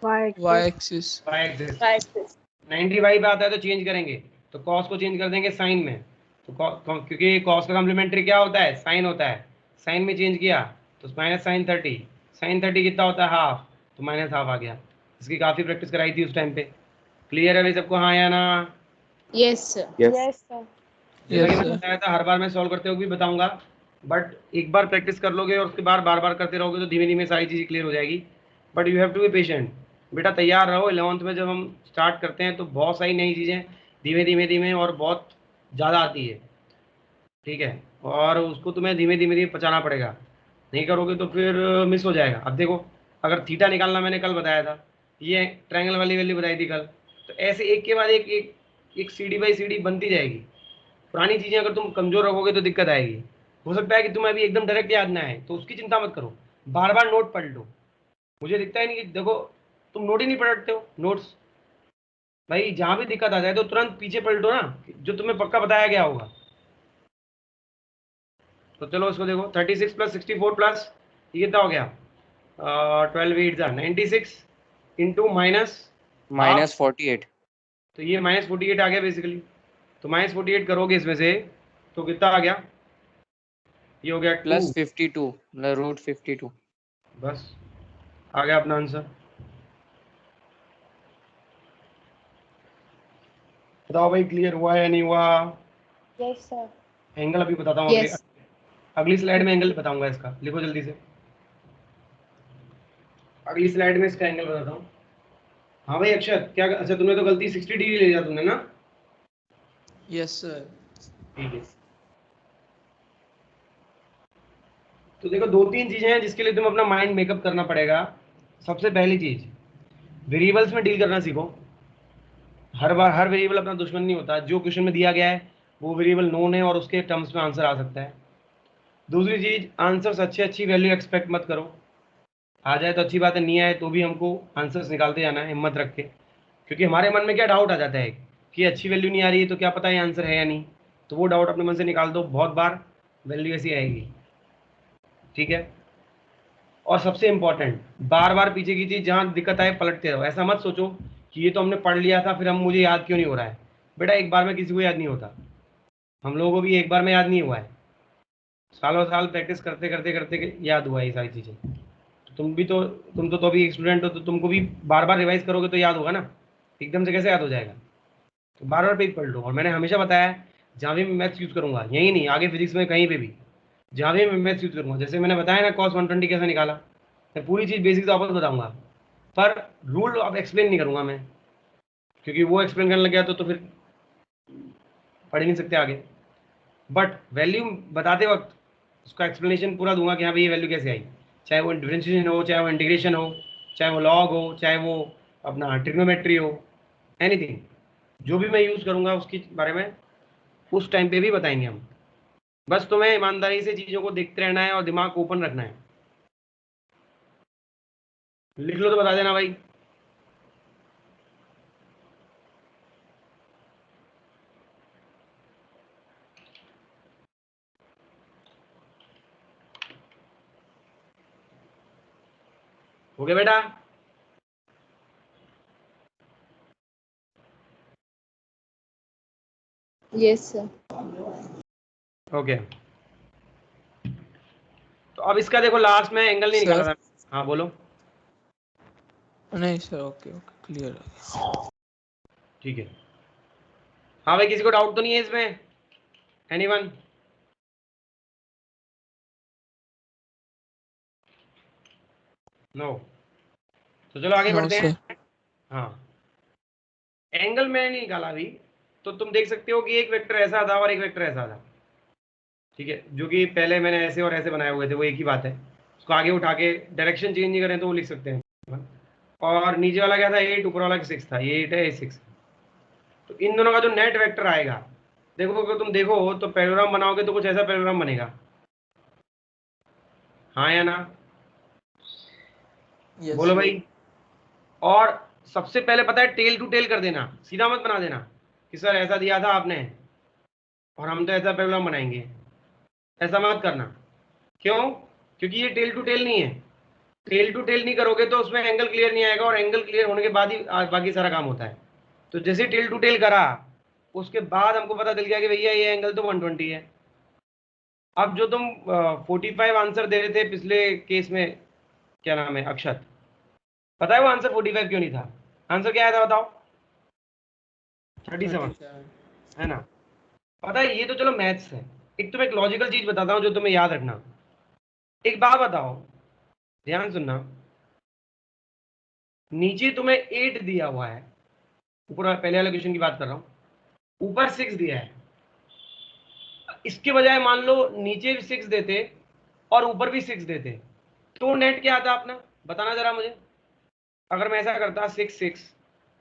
C: y
D: y
C: axis.
A: Y axis, 90 Y पे आता है तो चेंज करेंगे, तो कॉस को चेंज कर देंगे साइन में, तो क्योंकि कॉस का कॉम्प्लीमेंट्री क्या होता है, साइन होता है, साइन में चेंज किया तो -sin 30, sin 30 कितना होता है, हाफ, तो -½ आ गया। इसकी काफ़ी प्रैक्टिस कराई थी उस टाइम पे, क्लियर है भाई सबको, हाँ या ना?
E: Yes sir.
B: Yes.
E: Yes sir.
A: जैसा कि
C: Yes,
A: मैंने
C: sir.
A: बताया था हर बार मैं सॉल्व करते हुए भी बताऊंगा, बट एक बार प्रैक्टिस कर लोगे और उसके बाद बार बार करते रहोगे तो धीमे धीमे सारी चीज़ें क्लियर हो जाएगी, but you have to be patient, बेटा तैयार रहो। 11th में जब हम स्टार्ट करते हैं तो बहुत सारी नई चीज़ें धीमे धीमे धीमे और बहुत ज़्यादा आती है, ठीक है, और उसको तुम्हें धीमे धीमे धीमे पचाना पड़ेगा, नहीं करोगे तो फिर मिस हो जाएगा। अब देखो, अगर थीटा निकालना मैंने कल बताया था, ये ट्रायंगल वाली वैल्यू बताई थी कल। तो ऐसे एक के बाद एक एक एक सीढ़ी बाई सीढ़ी बनती जाएगी। पुरानी चीजें अगर तुम कमजोर रखोगे तो दिक्कत आएगी। हो सकता है कि तुम्हें अभी एकदम डायरेक्ट याद ना आए, तो उसकी चिंता मत करो, बार बार नोट पढ़ लो। मुझे दिखता ही नहीं कि देखो तुम नोट ही नहीं पढ़ते हो नोट्स। भाई जहां भी दिक्कत आ जाए तो तुरंत पीछे पलटो ना, जो तुम्हें पक्का बताया गया होगा। तो चलो इसको देखो, 36 प्लस 64 प्लस ये कितना हो गया, 12 8 जा 96 इंटू माइनस
B: -48।
A: तो ये -48 आ गया बेसिकली। तो -48 करोगे इसमें से तो कितना आ गया, ये हो गया 2,
B: +52 मतलब √52।
A: बस आ गया अपना आंसर। बताओ भाई क्लियर हुआ है या नहीं हुआ।
E: Yes, sir.
A: एंगल अभी बताता हूँ,
E: Yes.
A: अगली स्लाइड में एंगल बताऊंगा इसका, लिखो जल्दी से। अगली स्लाइड में इसका एंगल बताता हूँ। हाँ भाई अक्षत क्या, अच्छा तुमने तो गलती 60 डिग्री ले लिया तुमने ना।
C: Yes sir.
A: ठीक है, तो देखो दो तीन चीजें हैं जिसके लिए तुम्हें अपना माइंड मेकअप करना पड़ेगा। सबसे पहली चीज, वेरिएबल्स में डील करना सीखो। हर बार हर वेरिएबल अपना दुश्मन नहीं होता। जो क्वेश्चन में दिया गया है वो वेरिएबल नोन है और उसके टर्म्स में आंसर आ सकता है। दूसरी चीज, आंसर्स अच्छी वैल्यू एक्सपेक्ट मत करो। आ जाए तो अच्छी बात है, नहीं आए तो भी हमको आंसर्स निकालते जाना है हिम्मत रख के। क्योंकि हमारे मन में क्या डाउट आ जाता है कि अच्छी वैल्यू नहीं आ रही है तो क्या पता है आंसर है या नहीं। तो वो डाउट अपने मन से निकाल दो, बहुत बार वैल्यू ऐसी आएगी। ठीक है, और सबसे इंपॉर्टेंट, बार बार पीछे की चीज जहां दिक्कत आए पलटते रहो। ऐसा मत सोचो कि ये तो हमने पढ़ लिया था फिर हम मुझे याद क्यों नहीं हो रहा है। बेटा एक बार में किसी को याद नहीं होता, हम लोगों को भी एक बार में याद नहीं हुआ है, सालों साल प्रैक्टिस करते करते करते याद हुआ है ये सारी चीजें। तुम भी तो, तुम तो अभी एक स्टूडेंट हो, तो तुमको भी बार बार रिवाइज करोगे तो याद होगा ना, एकदम से कैसे याद हो जाएगा। तो बार बार पेज पढ़ लो। और मैंने हमेशा बताया है, जहाँ भी मैं मैथ्स यूज करूंगा, यही नहीं आगे फिजिक्स में कहीं पे भी, जहाँ भी मैं मैथ्स यूज करूंगा, जैसे मैंने बताया ना cos 120 कैसे निकाला, मैं पूरी चीज बेसिक तो वापस बताऊंगा, पर रूल अब एक्सप्लेन नहीं करूंगा मैं, क्योंकि वो एक्सप्लेन करने लग गया तो फिर पढ़ ही नहीं सकते आगे। बट वैल्यू बताते वक्त उसका एक्सप्लेनेशन पूरा दूंगा कि हाँ भाई ये वैल्यू कैसे आई, चाहे वो डिफरेंशिएशन हो, चाहे वो इंटीग्रेशन हो, चाहे वो लॉग हो, चाहे वो अपना ट्रिग्नोमेट्री हो, एनीथिंग जो भी मैं यूज़ करूंगा उसके बारे में उस टाइम पे भी बताएंगे हम। बस तुम्हें ईमानदारी से चीज़ों को देखते रहना है और दिमाग को ओपन रखना है। लिख लो तो बता देना भाई। हो गया बेटा।
E: Yes, sir.
A: ओके, तो अब इसका देखो लास्ट में एंगल नहीं निकाला
C: सर
A: था। हाँ बोलो।
C: नहीं सर, ओके ओके क्लियर हो गया।
A: ठीक है, हाँ भाई किसी को डाउट तो नहीं है इसमें, एनीवन? नो, तो चलो आगे
C: नो
A: बढ़ते
C: सर।
A: हैं। हाँ, एंगल मैंने नहीं निकाला अभी, तो तुम देख सकते हो कि एक वेक्टर ऐसा था और एक वेक्टर ऐसा था। ठीक है, जो कि पहले मैंने ऐसे और ऐसे बनाए हुए थे वो एक ही बात है, उसको आगे उठा के डायरेक्शन चेंज नहीं करें तो वो लिख सकते हैं। और नीचे वाला क्या था 8, ऊपर वाला 6 था, ये 8 है ये 6। तो इन दोनों का जो नेट वेक्टर आएगा, देखो अगर तुम देखो तो पैरेललोग्राम बनाओगे तो कुछ ऐसा पैरेललोग्राम बनेगा, हाँ या ना?
C: यस
A: बोलो
C: सर।
A: भाई। और सबसे पहले पता है टेल टू टेल कर देना, सीधा मत बना देना कि सर ऐसा दिया था आपने और हम तो ऐसा पैरेललोग्राम बनाएंगे, ऐसा मत करना। क्यों? क्योंकि ये टेल टू टेल नहीं है। टेल टू टेल नहीं करोगे तो उसमें एंगल क्लियर नहीं आएगा, और एंगल क्लियर होने के बाद ही बाकी सारा काम होता है। तो जैसे टेल टू टेल करा उसके बाद हमको पता चल गया कि भैया ये एंगल तो 120 है। अब जो तुम 45 आंसर दे रहे थे पिछले केस में, क्या नाम है, अक्षत, पता है वो आंसर 45 क्यों नहीं था? आंसर क्या आया था बताओ? 37 है ना? पता है ये तो चलो मैथ्स है, एक तुम्हें एक लॉजिकल चीज बताता हूँ जो तुम्हें याद रखना। एक बात बताओ, ध्यान सुनना, नीचे तुम्हें 8 दिया हुआ है, ऊपर पहले वाले क्वेश्चन की बात कर रहा हूं, ऊपर 6 दिया है। इसके बजाय मान लो नीचे भी 6 देते और ऊपर भी 6 देते, तो नेट क्या आता अपना, बताना जरा मुझे। अगर मैं ऐसा करता 6 6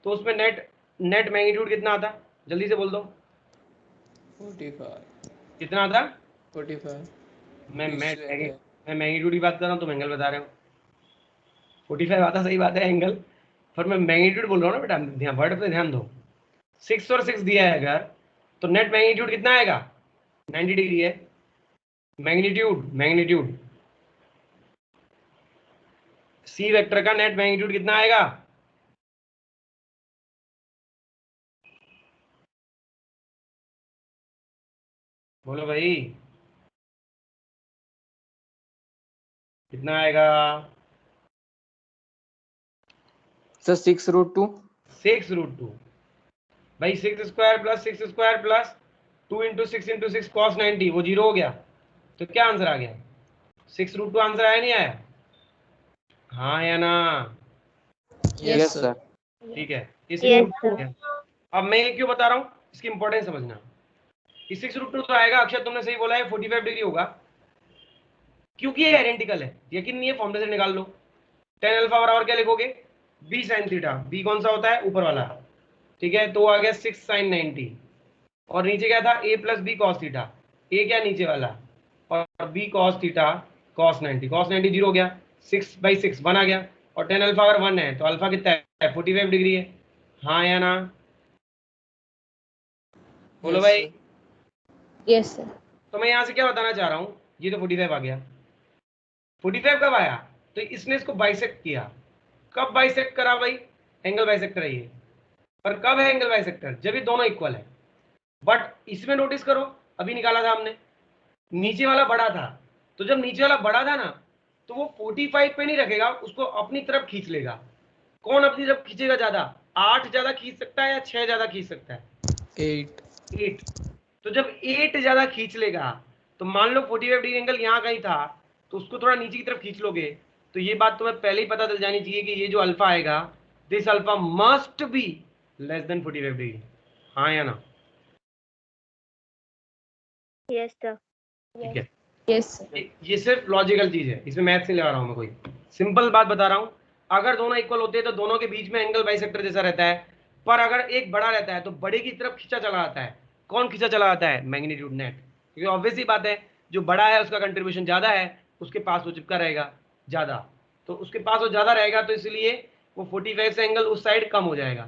A: तो उसमें नेट मैग्नीट्यूड कितना आता? जल्दी से बोल दो
C: 45
A: कितना आता?
C: 45
A: मैं
C: पिछले है।
A: मैग्नीट्यूड की बात कर रहा हूँ, तुम एंगल बता रहे हो। 45 आता, सही बात है एंगल, पर मैं मैग्नीट्यूड बोल रहा हूँ ना बेटा, वर्ड पे ध्यान दो। 6 और 6 दिया है अगर, तो नेट मैग्नीट्यूड कितना आएगा? 90 डिग्री है। मैग्नीट्यूड सी वेक्टर का नेट मैग्नीट्यूड कितना आएगा? बोलो भाई, कितना आएगा?
B: सर 6√2।
A: 6√2 भाई, 6 square plus 6 square plus 2 into 6 into 6 cos 90, वो जीरो हो गया। तो क्या आंसर आ गया? 6√2 आंसर आया नहीं आया? हाँ या ना?
B: Yes sir.
A: ठीक है, ये
E: Yes,
A: 6√2 है। अब मैं ये क्यों बता रहा हूँ, इसकी इंपॉर्टेंस समझना। ये 6√2 तो आएगा, अक्षर तुमने सही बोला है, 45 डिग्री होगा, क्योंकि ये आइडेंटिकल है। यकीन नहीं है, फॉर्मूले से निकाल लो। tan अल्फा बराबर क्या लिखोगे? b sin theta. b कौन सा होता है? ऊपर वाला। ठीक है, तो आ गया 6 sin 90, और नीचे क्या था? a plus B cos theta. a क्या? नीचे वाला, और b cos theta cos 90। Cos 90 zero हो गया, 6/6 1 आ गया, और tan अल्फा अगर 1 है तो अल्फा कितना है? 45 डिग्री है। हाँ या ना? बोलो भाई।
E: Yes, sir.
A: तो मैं यहाँ से क्या बताना चाह रहा हूँ, ये तो 45 आ गया। 45 कब आया? तो इसने इसको बाइसेक्ट किया। कब बाइसेक्ट करा भाई? एंगल बाइसेक्टर है ये। पर कब है एंगल बाइसेक्टर? जब ये दोनों इक्वल है। बट इसमें नोटिस करो, अभी निकाला था हमने, नीचे वाला बड़ा था, तो जब नीचे वाला बड़ा था ना, तो वो 45 पे नहीं रखेगा, उसको अपनी तरफ खींच लेगा। कौन अपनी तरफ खींचेगा ज्यादा? 8 ज्यादा खींच सकता है या 6 ज्यादा खींच सकता है? 8। तो जब 8 ज्यादा खींच लेगा, तो मान लो 45 डिग्री एंगल यहाँ कहीं था, तो उसको थोड़ा नीचे की तरफ खींच लोगे, तो ये बात तुम्हें पहले ही पता चल जानी चाहिए कि ये जो अल्फा आएगा, this alpha must be less than 45 degree. हाँ या ना?
E: Yes, sir.
A: ठीक है,
E: Yes, sir.
A: ये सिर्फ लॉजिकल चीज है, इसमें मैथ्स नहीं लगा रहा हूं मैं, कोई सिंपल बात बता रहा हूं। अगर दोनों इक्वल होते हैं तो दोनों के बीच में एंगल बाइसेक्टर जैसा रहता है, पर अगर एक बड़ा रहता है तो बड़े की तरफ खींचा चला आता है। कौन खींचा चला आता है? Magnitude net. क्योंकि ऑब्वियस ही बात है, जो बड़ा है उसका कंट्रीब्यूशन ज्यादा है, उसके पास वो चिपका रहेगा ज्यादा, तो उसके पास वो ज्यादा रहेगा, तो इसलिए वो 45 से एंगल उस साइड कम हो जाएगा।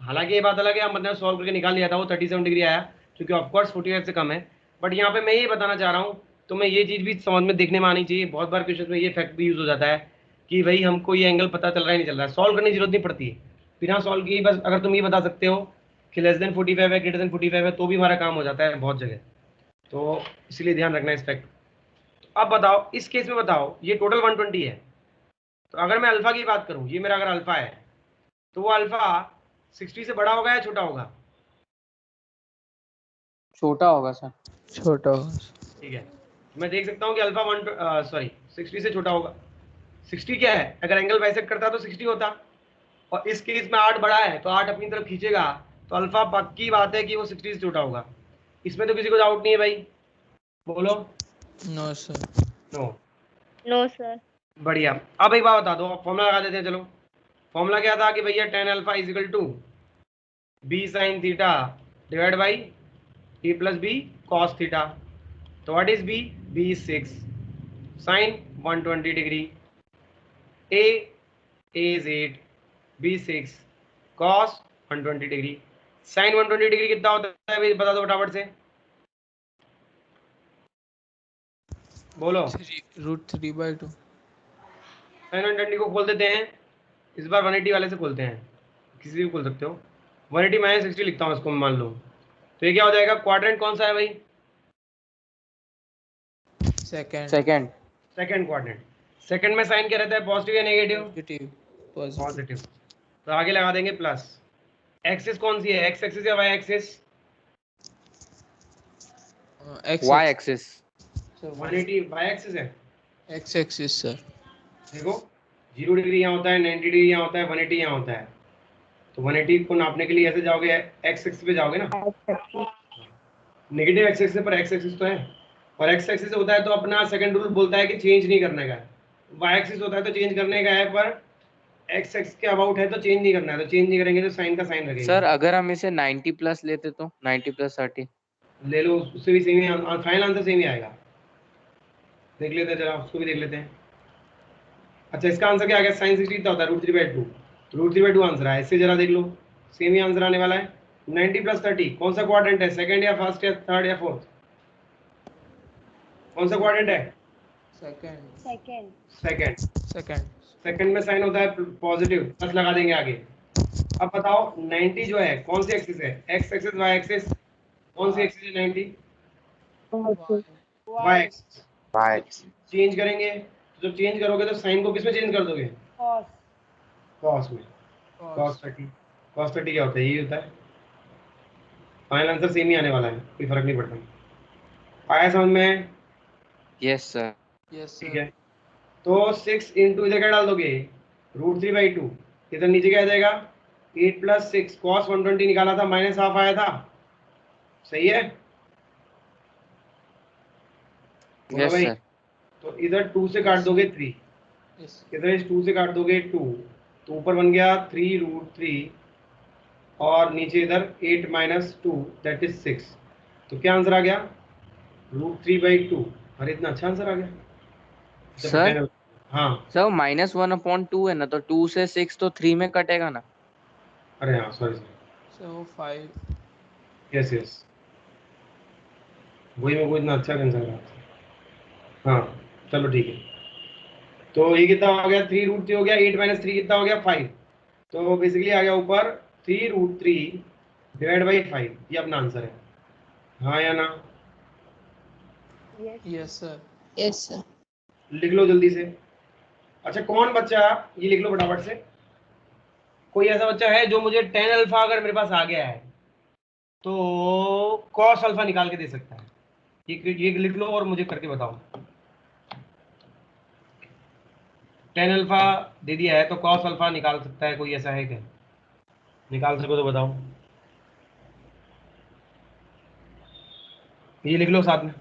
A: हालांकि ये बात अलग है, हमने सॉल्व करके निकाल लिया था, वो 37 डिग्री आया, क्योंकि ऑफकोर्स 45 से कम है। बट यहाँ पे मैं ये बताना चाह रहा हूँ, तो मैं ये चीज़ भी समझ में देखने में आनी चाहिए। बहुत बार क्वेश्चन में ये फैक्ट भी यूज हो जाता है कि भाई हमको ये एंगल पता चल रहा है नहीं चल रहा है, सॉल्व करने की जरूरत नहीं पड़ती है। बिना सॉल्व किए बस अगर तुम ये बता सकते हो कि लेस देन 45 है, ग्रेटर देन 45 है, तो भी हमारा काम हो जाता है बहुत जगह। तो इसलिए ध्यान रखना इस फैक्ट। अब बताओ, इस केस में बताओ, ये टोटल 120 है, तो अगर मैं अल्फा की बात करूँ, ये मेरा अगर अल्फा है, तो वो अल्फा 60 से बड़ा होगा या छोटा होगा?
B: छोटा होगा सर।
C: छोटा होगा।
A: ठीक है, मैं देख सकता हूँ कि अल्फा 60 से छोटा होगा। 60 क्या है? अगर एंगल बाइसेक्ट करता तो 60 होता, और इस केस में 8 बड़ा है, तो 8 अपनी तरफ खींचेगा, तो अल्फा पक्की बात है कि वो 60 से छोटा होगा। इसमें तो किसी को डाउट नहीं है भाई, बोलो।
C: No sir.
A: No.
E: No, sir.
A: बढ़िया। अब एक बात बता दो, फॉर्मूला लगा देते हैं, चलो। फॉर्मूला क्या था कि भैया tan alpha is equal to B sine theta divide by A plus B cos theta. तो what is B? B is 6 sine 120 degree, A is 8, B 6 cos 120 degree. Sine 120 degree कितना होता है भाई, बता दो फटाफट से, बोलो।
C: √3/2।
A: साइन 120 को खोल देते हैं, इस बार 180 वाले से खोलते हैं, किसी भी खोल सकते हो। 180 माइनस 60 लिखता हूँ इसको, मान लो, तो ये क्या हो जाएगा? क्वाड्रेंट कौन सा है भाई?
C: सेकंड।
A: Second quadrant. सेकंड में साइन क्या रहता है? पॉजिटिव या नेगेटिव?
C: पॉजिटिव।
A: पॉजिटिव। तो आगे लगा देंगे प्लस। एक्सिस कौन सी है? एक्स एक्सिस या Y axis?
B: Y axis.
A: 180 Y axis है।
C: X axis sir.
A: देखो 0 डिग्री यहाँ होता है, 90 डिग्री यहाँ होता है, 180 यहाँ होता है। तो 180 को नापने के लिए ऐसे जाओगे, एक्स एक्सिस पे जाओगे ना, नेगेटिव एक्स एक्सिस पर एक्स एक्सिस तो है, और एक्स एक्सिस होता है तो अपना सेकंड रूल बोलता है कि चेंज नहीं करने का है। वाई एक्सिस होता है तो चेंज करने का है, पर एक्स एक्स के अबाउट है तो चेंज नहीं करना है, तो चेंज नहीं करेंगे तो साइन का साइन
B: सर
A: लगेगा।
B: अगर हम इसे 90 प्लस लेते तो 90 प्लस 30।
A: ले लो, उससे भी सेम ही फाइनल आंसर सेम ही आएगा। देख लेते हैं जरा, उसको भी देख लेते हैं। अच्छा इसका आंसर क्या आ गया, साइन 60 कितना होता है, √3/2। √3/2 आंसर है, इससे जरा देख लो सेम ही आंसर आने वाला है। 90 प्लस 30 कौन सा क्वाड्रेंट है, सेकंड या फर्स्ट या थर्ड या फोर्थ, कौन सा क्वाड्रेंट है?
C: Second
E: Second.
A: Second.
C: Second
A: second में साइन होता है पॉजिटिव, प्लस लगा देंगे आगे। अब बताओ 90 जो है कौन सी एक्सिस है, एक्स एक्सिस वाई एक्सिस, कौन सी एक्सिस है 90?
C: Y
A: Y axis.
B: Bye.
A: Change करेंगे तो जब चेंज करोगे तो साइन को किस में चेंज कर दोगे,
E: Cos.
A: कॉस में।
C: कॉस
A: cos 30 क्या होता है, यही होता है। फाइनल आंसर सेम ही आने वाला है, कोई फर्क नहीं पड़ता। आया समझ में?
B: Yes sir.
C: यस
A: ठीक
C: सर
A: है, तो 6 इंटू इधर क्या डाल दोगे, √3/2। इधर नीचे क्या आ जाएगा, 8 + 6 cos 120 निकाला था, -½ आया था। सही है, बोलो
B: यस
A: भाई।
B: सर।
A: तो इधर 2 से काट दोगे 3,
C: यस
A: इधर इस 2 से काट दोगे 2, तो ऊपर बन गया 3√3 और नीचे इधर 8 - 2 दैट इज 6। तो क्या आंसर आ गया, √3/2। अरे इतना अच्छा आंसर आ गया। चलो
B: सर
A: 10। हाँ,
B: सर -1/2 है ना, तो 2 से 6 तो 3 में कटेगा ना।
A: अरे हाँ सॉरी सॉरी,
C: सर वो 5
A: यस यस, वही मैं को इतना अच्छा आंसर रहा था। हाँ चलो ठीक है, तो ये कितना हो गया, 3√3 हो गया, 8 - 3 कितना हो गया, 5। तो बेसिकली आ गया ऊपर 3√3/5, ये अपना आंसर है। हाँ या ना?
E: Yes.
C: Yes sir
E: Yes, sir.
A: लिख लो जल्दी से। अच्छा कौन बच्चा, ये लिख लो फटाफट से, कोई ऐसा बच्चा है जो मुझे tan अल्फा अगर मेरे पास आ गया है तो cos अल्फा निकाल के दे सकता है, ये लिख लो और मुझे करके बताओ। tan अल्फा दे दिया है तो cos अल्फा निकाल सकता है, कोई ऐसा है क्या, निकाल सको तो बताओ। ये लिख लो साथ में।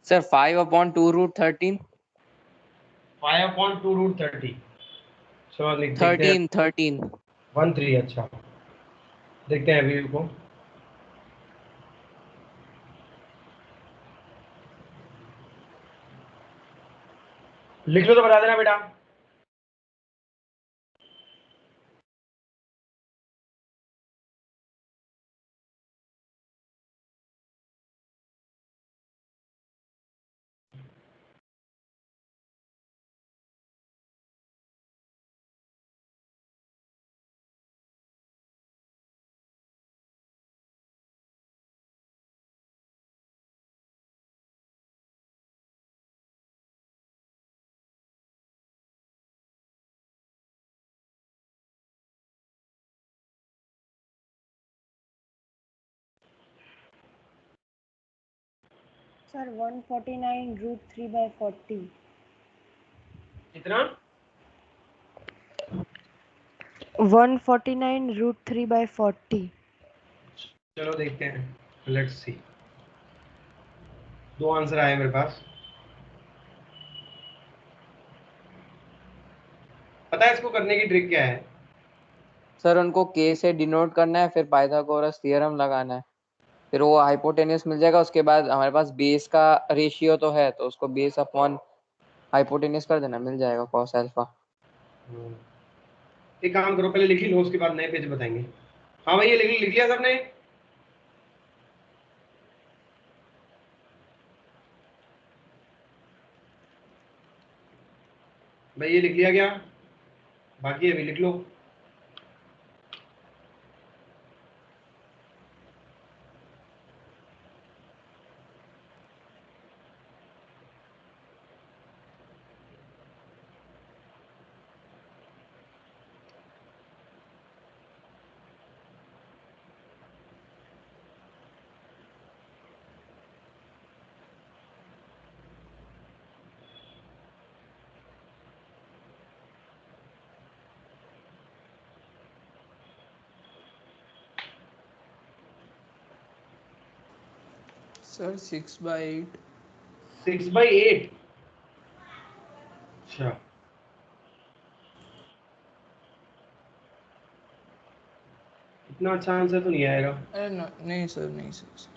B: सर 5/2√13।
A: 5/2√30, चलो लिख देखते हैं।
B: 13
A: 13, अच्छा देखते हैं अभी को। लिख लो तो बता देना बेटा।
E: Sir, 149√3/40.
A: कितना?
E: 149√3/40.
A: चलो देखते हैं, लेट्स सी। दो आंसर आए मेरे पास। पता है इसको करने की ट्रिक क्या है?
B: सर उनको k से डिनोट करना है, फिर पाइथागोरस थ्योरम लगाना है, फिर वो हाइपोटेन्यूस मिल जाएगा। उसके बाद हमारे पास बेस का रेशियो तो है, तो उसको बेस अपॉन हाइपोटेन्यूस कर देना, मिल जाएगा cos अल्फा।
A: एक काम करो, पहले लिख ही लो, उसके बाद नए पेज बताएंगे। हाँ भाई ये लिख लिया सबने? भाई ये लिख लिया क्या, बाकी अभी लिख लो।
C: सर 6/8।
A: 6/8। अच्छा, इतना अच्छा आंसर तो नहीं आएगा।
C: अरे नहीं सर, नहीं सर।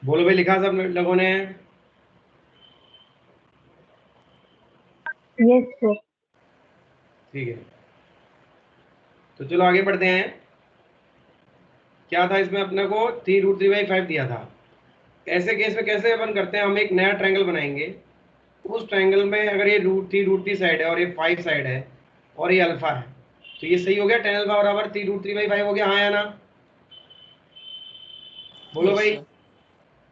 A: बोलो भाई, लिखा सब लोगों ने?
D: Yes, sir.
A: ठीक है, तो चलो आगे बढ़ते हैं। क्या था इसमें अपने को? 3√3/5 दिया था। ऐसे केस में कैसे अपन करते हैं, हम एक नया ट्रायंगल बनाएंगे। उस ट्रायंगल में अगर ये √3 साइड है और ये 5 साइड है और ये अल्फा है, तो ये सही हो गया। tan अल्फा बराबर 3√3/5 हो गया, हाँ या ना? बोलो
C: यस
A: भाई।
C: सर।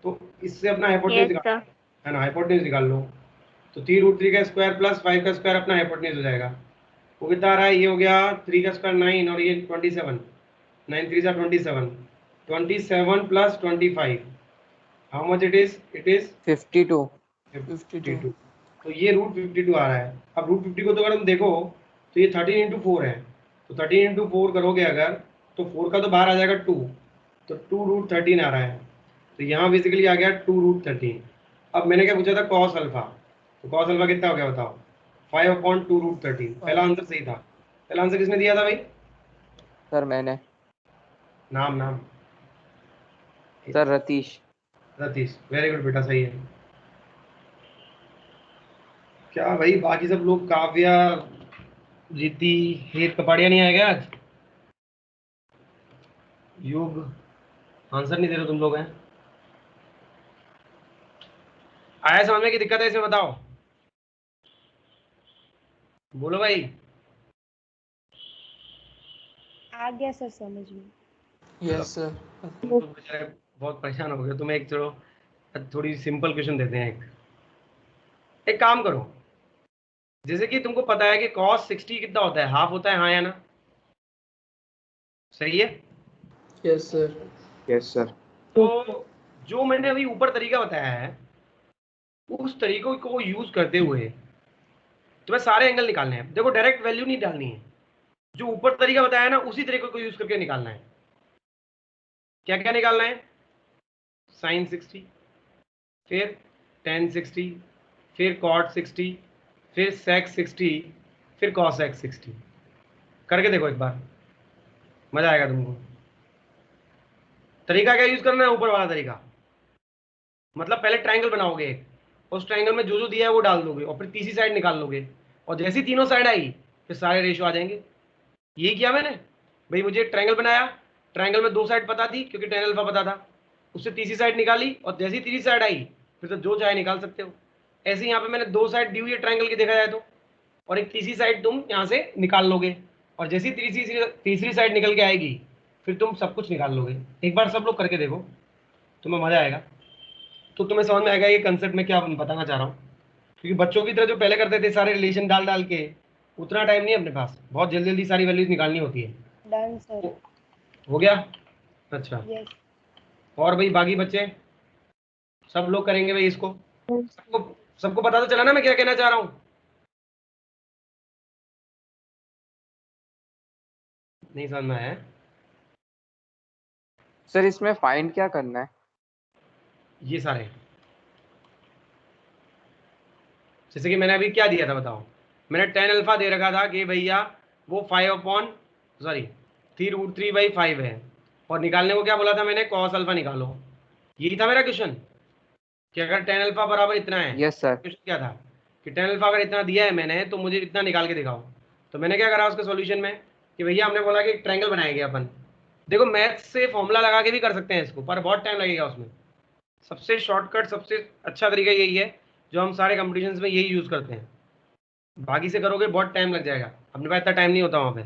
A: तो इससे अपना हाइपोटेन्यूज
D: Yes,
A: निकाल,
D: sir.
A: है ना, हाइपोटेन्यूज निकाल लो। तो 3√3 का स्क्वायर प्लस 5 का स्क्वायर अपना हाइपोटेन्यूज हो जाएगा। वो कितना आ रहा है? ये हो गया 3 का स्क्वायर 9 और ये 27, 9 3 जा 27, 27 plus 25, how much it is? It is
B: 52।
A: 52। तो ये √52 आ रहा है। अब √50 को तो अगर तुम देखो तो ये 13 × 4 है, तो 13 × 4 करोगे अगर, तो 4 का तो बाहर आ जाएगा 2, तो 2√13 आ रहा है। तो यहाँ बेसिकली आ गया 2√13। अब मैंने क्या पूछा था? Cos alpha. तो कॉस अल्फा कितना हो गया बताओ? 5/2√13। पहला आंसर सही था। पहला आंसर किसने दिया था भाई?
B: सर मैंने।
A: नाम नाम?
B: Sir Ratheesh.
A: Ratheesh, very good बेटा, सही है। क्या भाई बाकी सब लोग, काव्या, जीती, हेत कपाड़िया नहीं आएगा आज? युग, आंसर नहीं दे रहे तुम लोग हैं। आया समझ में की दिक्कत है इसमें? बताओ, बोलो भाई।
E: आ गया सर समझ में।
A: चलो,
C: यस सर।
A: तुम तो बेचारे बहुत परेशान हो गए। तुम्हें एक, चलो थोड़ी सिंपल क्वेश्चन देते हैं। एक काम करो, जैसे कि तुमको पता है कि cos 60 कितना होता है? हाफ होता है, हाँ या ना? सही है।
C: Yes sir.
B: Yes sir.
A: तो जो मैंने अभी ऊपर तरीका बताया है, उस तरीकों को यूज करते हुए तुम्हें सारे एंगल निकालने हैं। देखो, डायरेक्ट वैल्यू नहीं डालनी है, जो ऊपर तरीका बताया है ना, उसी तरीके को यूज करके निकालना है। क्या क्या निकालना है? sin 60, फिर tan 60, फिर cot 60, फिर sec 60, फिर cos 60। करके देखो एक बार, मजा आएगा तुमको। तरीका क्या यूज करना है? ऊपर वाला तरीका। मतलब पहले ट्रायंगल बनाओगे एक, उस ट्रायंगल में जो जो दिया है वो डाल दोगे और फिर तीसरी साइड निकाल लोगे, और जैसी तीनों साइड आई फिर सारे रेशियो आ जाएंगे। यही किया मैंने भाई। मुझे ट्रायंगल बनाया, ट्रायंगल में 2 साइड पता थी क्योंकि tan अल्फा पता था, उससे तीसरी साइड निकाली और जैसी तीसरी साइड आई फिर तो जो चाहे निकाल सकते हो। ऐसे यहाँ पे मैंने 2 साइड दी हुई है ट्रायंगल की देखा जाए तो, और एक तीसरी साइड तुम यहाँ से निकाल लोगे, और जैसी तीसरी साइड निकल के आएगी फिर तुम सब कुछ निकाल लोगे। एक बार सब लोग करके देखो, तुम्हें मजा आएगा। तो तुम्हें समझ में आएगा ये कंसेप्ट में क्या बताना चाह रहा हूँ। क्योंकि बच्चों की तरह जो पहले करते थे सारे रिलेशन डाल डाल के, उतना टाइम नहीं है अपने पास, बहुत जल्दी जल्दी सारी वैल्यूज निकालनी होती है।
E: Done sir.
A: हो गया? अच्छा,
E: यस।
A: और भाई बाकी बच्चे सब लोग करेंगे भाई इसको? सबको सबको पता तो चला ना मैं क्या कहना चाह रहा हूँ? नहीं समझ में आया?
B: सर इसमें फाइंड क्या करना है?
A: ये सारे, जैसे कि मैंने अभी क्या दिया था बताओ? मैंने tan अल्फा दे रखा था कि भैया वो 3√3/5 है, और निकालने को क्या बोला था मैंने? cos अल्फा निकालो। यही था मेरा क्वेश्चन कि अगर tan अल्फा बराबर इतना है,
B: यस सर।
A: क्वेश्चन क्या था कि tan अल्फा अगर इतना दिया है मैंने, तो मुझे इतना निकाल के दिखाओ। तो मैंने क्या करा उसके सॉल्यूशन में कि भैया हमने बोला कि एक ट्रायंगल बनाएंगे अपन। देखो, मैथ से फॉर्मूला लगा के भी कर सकते हैं इसको, पर बहुत टाइम लगेगा उसमें। सबसे शॉर्टकट, सबसे अच्छा तरीका यही है जो हम सारे कंपटीशंस में यही यूज़ करते हैं। बाकी से करोगे बहुत टाइम लग जाएगा, अपने पास इतना टाइम नहीं होता वहाँ पे।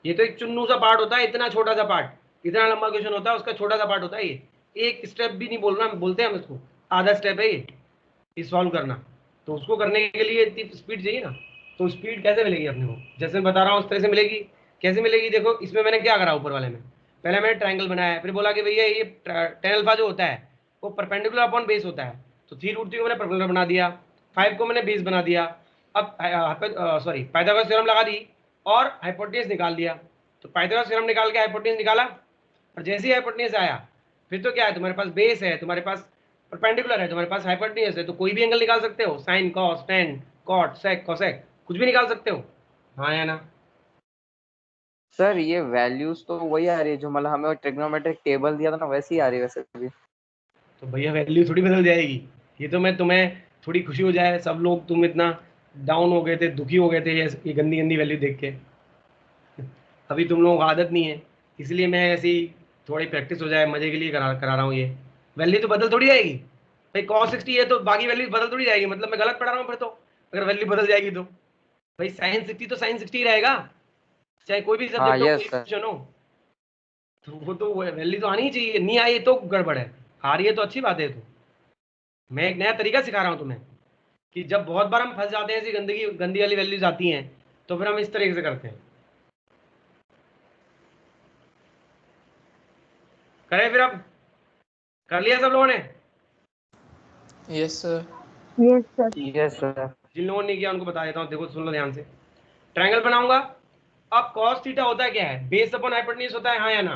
A: ये तो एक चुन्नू सा पार्ट होता है, इतना छोटा सा पार्ट, इतना लंबा क्वेश्चन होता है, उसका छोटा सा पार्ट होता है ये। एक स्टेप भी नहीं बोलना, बोलते हैं हम इसको, आधा स्टेप है ये सॉल्व करना। तो उसको करने के लिए इतनी स्पीड चाहिए ना, तो स्पीड कैसे मिलेगी अपने को? जैसे मैं बता रहा हूँ उस तरह से मिलेगी। कैसे मिलेगी? देखो, इसमें मैंने क्या करा ऊपर वाले में, पहले मैंने ट्रायंगल बनाया, फिर बोला कि भैया ये tan अल्फा जो होता है वो परपेंडिकुलर अपॉन बेस होता है। तो 3√3 को मैंने परपेंडिकुलर बना दिया, 5 को मैंने बेस बना दिया। अब सॉरी पाइथागोरस थ्योरम लगा दी और हाइपोटेन्यूज निकाल दिया। तो पाइथागोरस थ्योरम निकाल के हाइपोटेन्यूज निकाला, और जैसे ही हाइपोटेन्यूज आया फिर तो क्या है, तुम्हारे पास बेस है, तुम्हारे पास परपेंडिकुलर है, तुम्हारे पास हाइपोटेन्यूज है, तो कोई भी एंगल निकाल सकते हो, sine cos tan cot sec cosec कुछ भी निकाल सकते हो। हाँ या ना?
B: सर ये वैल्यूज तो वही आ रही है जो मतलब हमें ट्रिग्नोमेट्रिक टेबल दिया था ना, वैसी आ रही है वैसे भी।
A: तो भैया वैल्यू थोड़ी बदल जाएगी। ये तो मैं तुम्हें थोड़ी खुशी हो जाए, सब लोग तुम इतना डाउन हो गए थे, दुखी हो गए थे ये गंदी गंदी वैल्यू देख के। अभी तुम लोगों को आदत नहीं है, इसलिए मैं ऐसी थोड़ी प्रैक्टिस हो जाए मजे के लिए करा रहा हूँ। ये वैल्यू तो बदल थोड़ी जाएगी भाई, cos 60 है तो बाकी वैल्यू बदल थोड़ी जाएगी, मतलब मैं गलत पढ़ा रहा हूँ फिर तो, अगर वैल्यू बदल जाएगी तो। भाई sin 60 तो sin 60 ही रहेगा, चाहे कोई भी
B: हाँ
A: सब्जेक्ट हो, कोई
B: यस
A: भी
B: सर।
A: क्वेश्चन हो। तो वो तो वैल्यू तो आनी ही चाहिए, नहीं आई तो गड़बड़ है, आ रही है तो अच्छी बात है। तो मैं एक नया तरीका सिखा रहा हूँ तुम्हें कि जब बहुत बार हम फंस जाते हैं, ऐसी गंदगी गंदी वाली वैल्यूज आती हैं, तो फिर हम इस तरीके से करते हैं। करें फिर? अब कर लिया सब लोगों ने?
C: Yes sir.
D: Yes, sir.
B: Yes sir.
A: जिन लोगों ने नहीं किया उनको बता देता हूँ, देखो सुन लो ध्यान से। ट्रायंगल बनाऊंगा। अब cos थीटा होता है क्या है, बेस अपॉन हाइपोटेन्यूज होता है, हाँ या ना?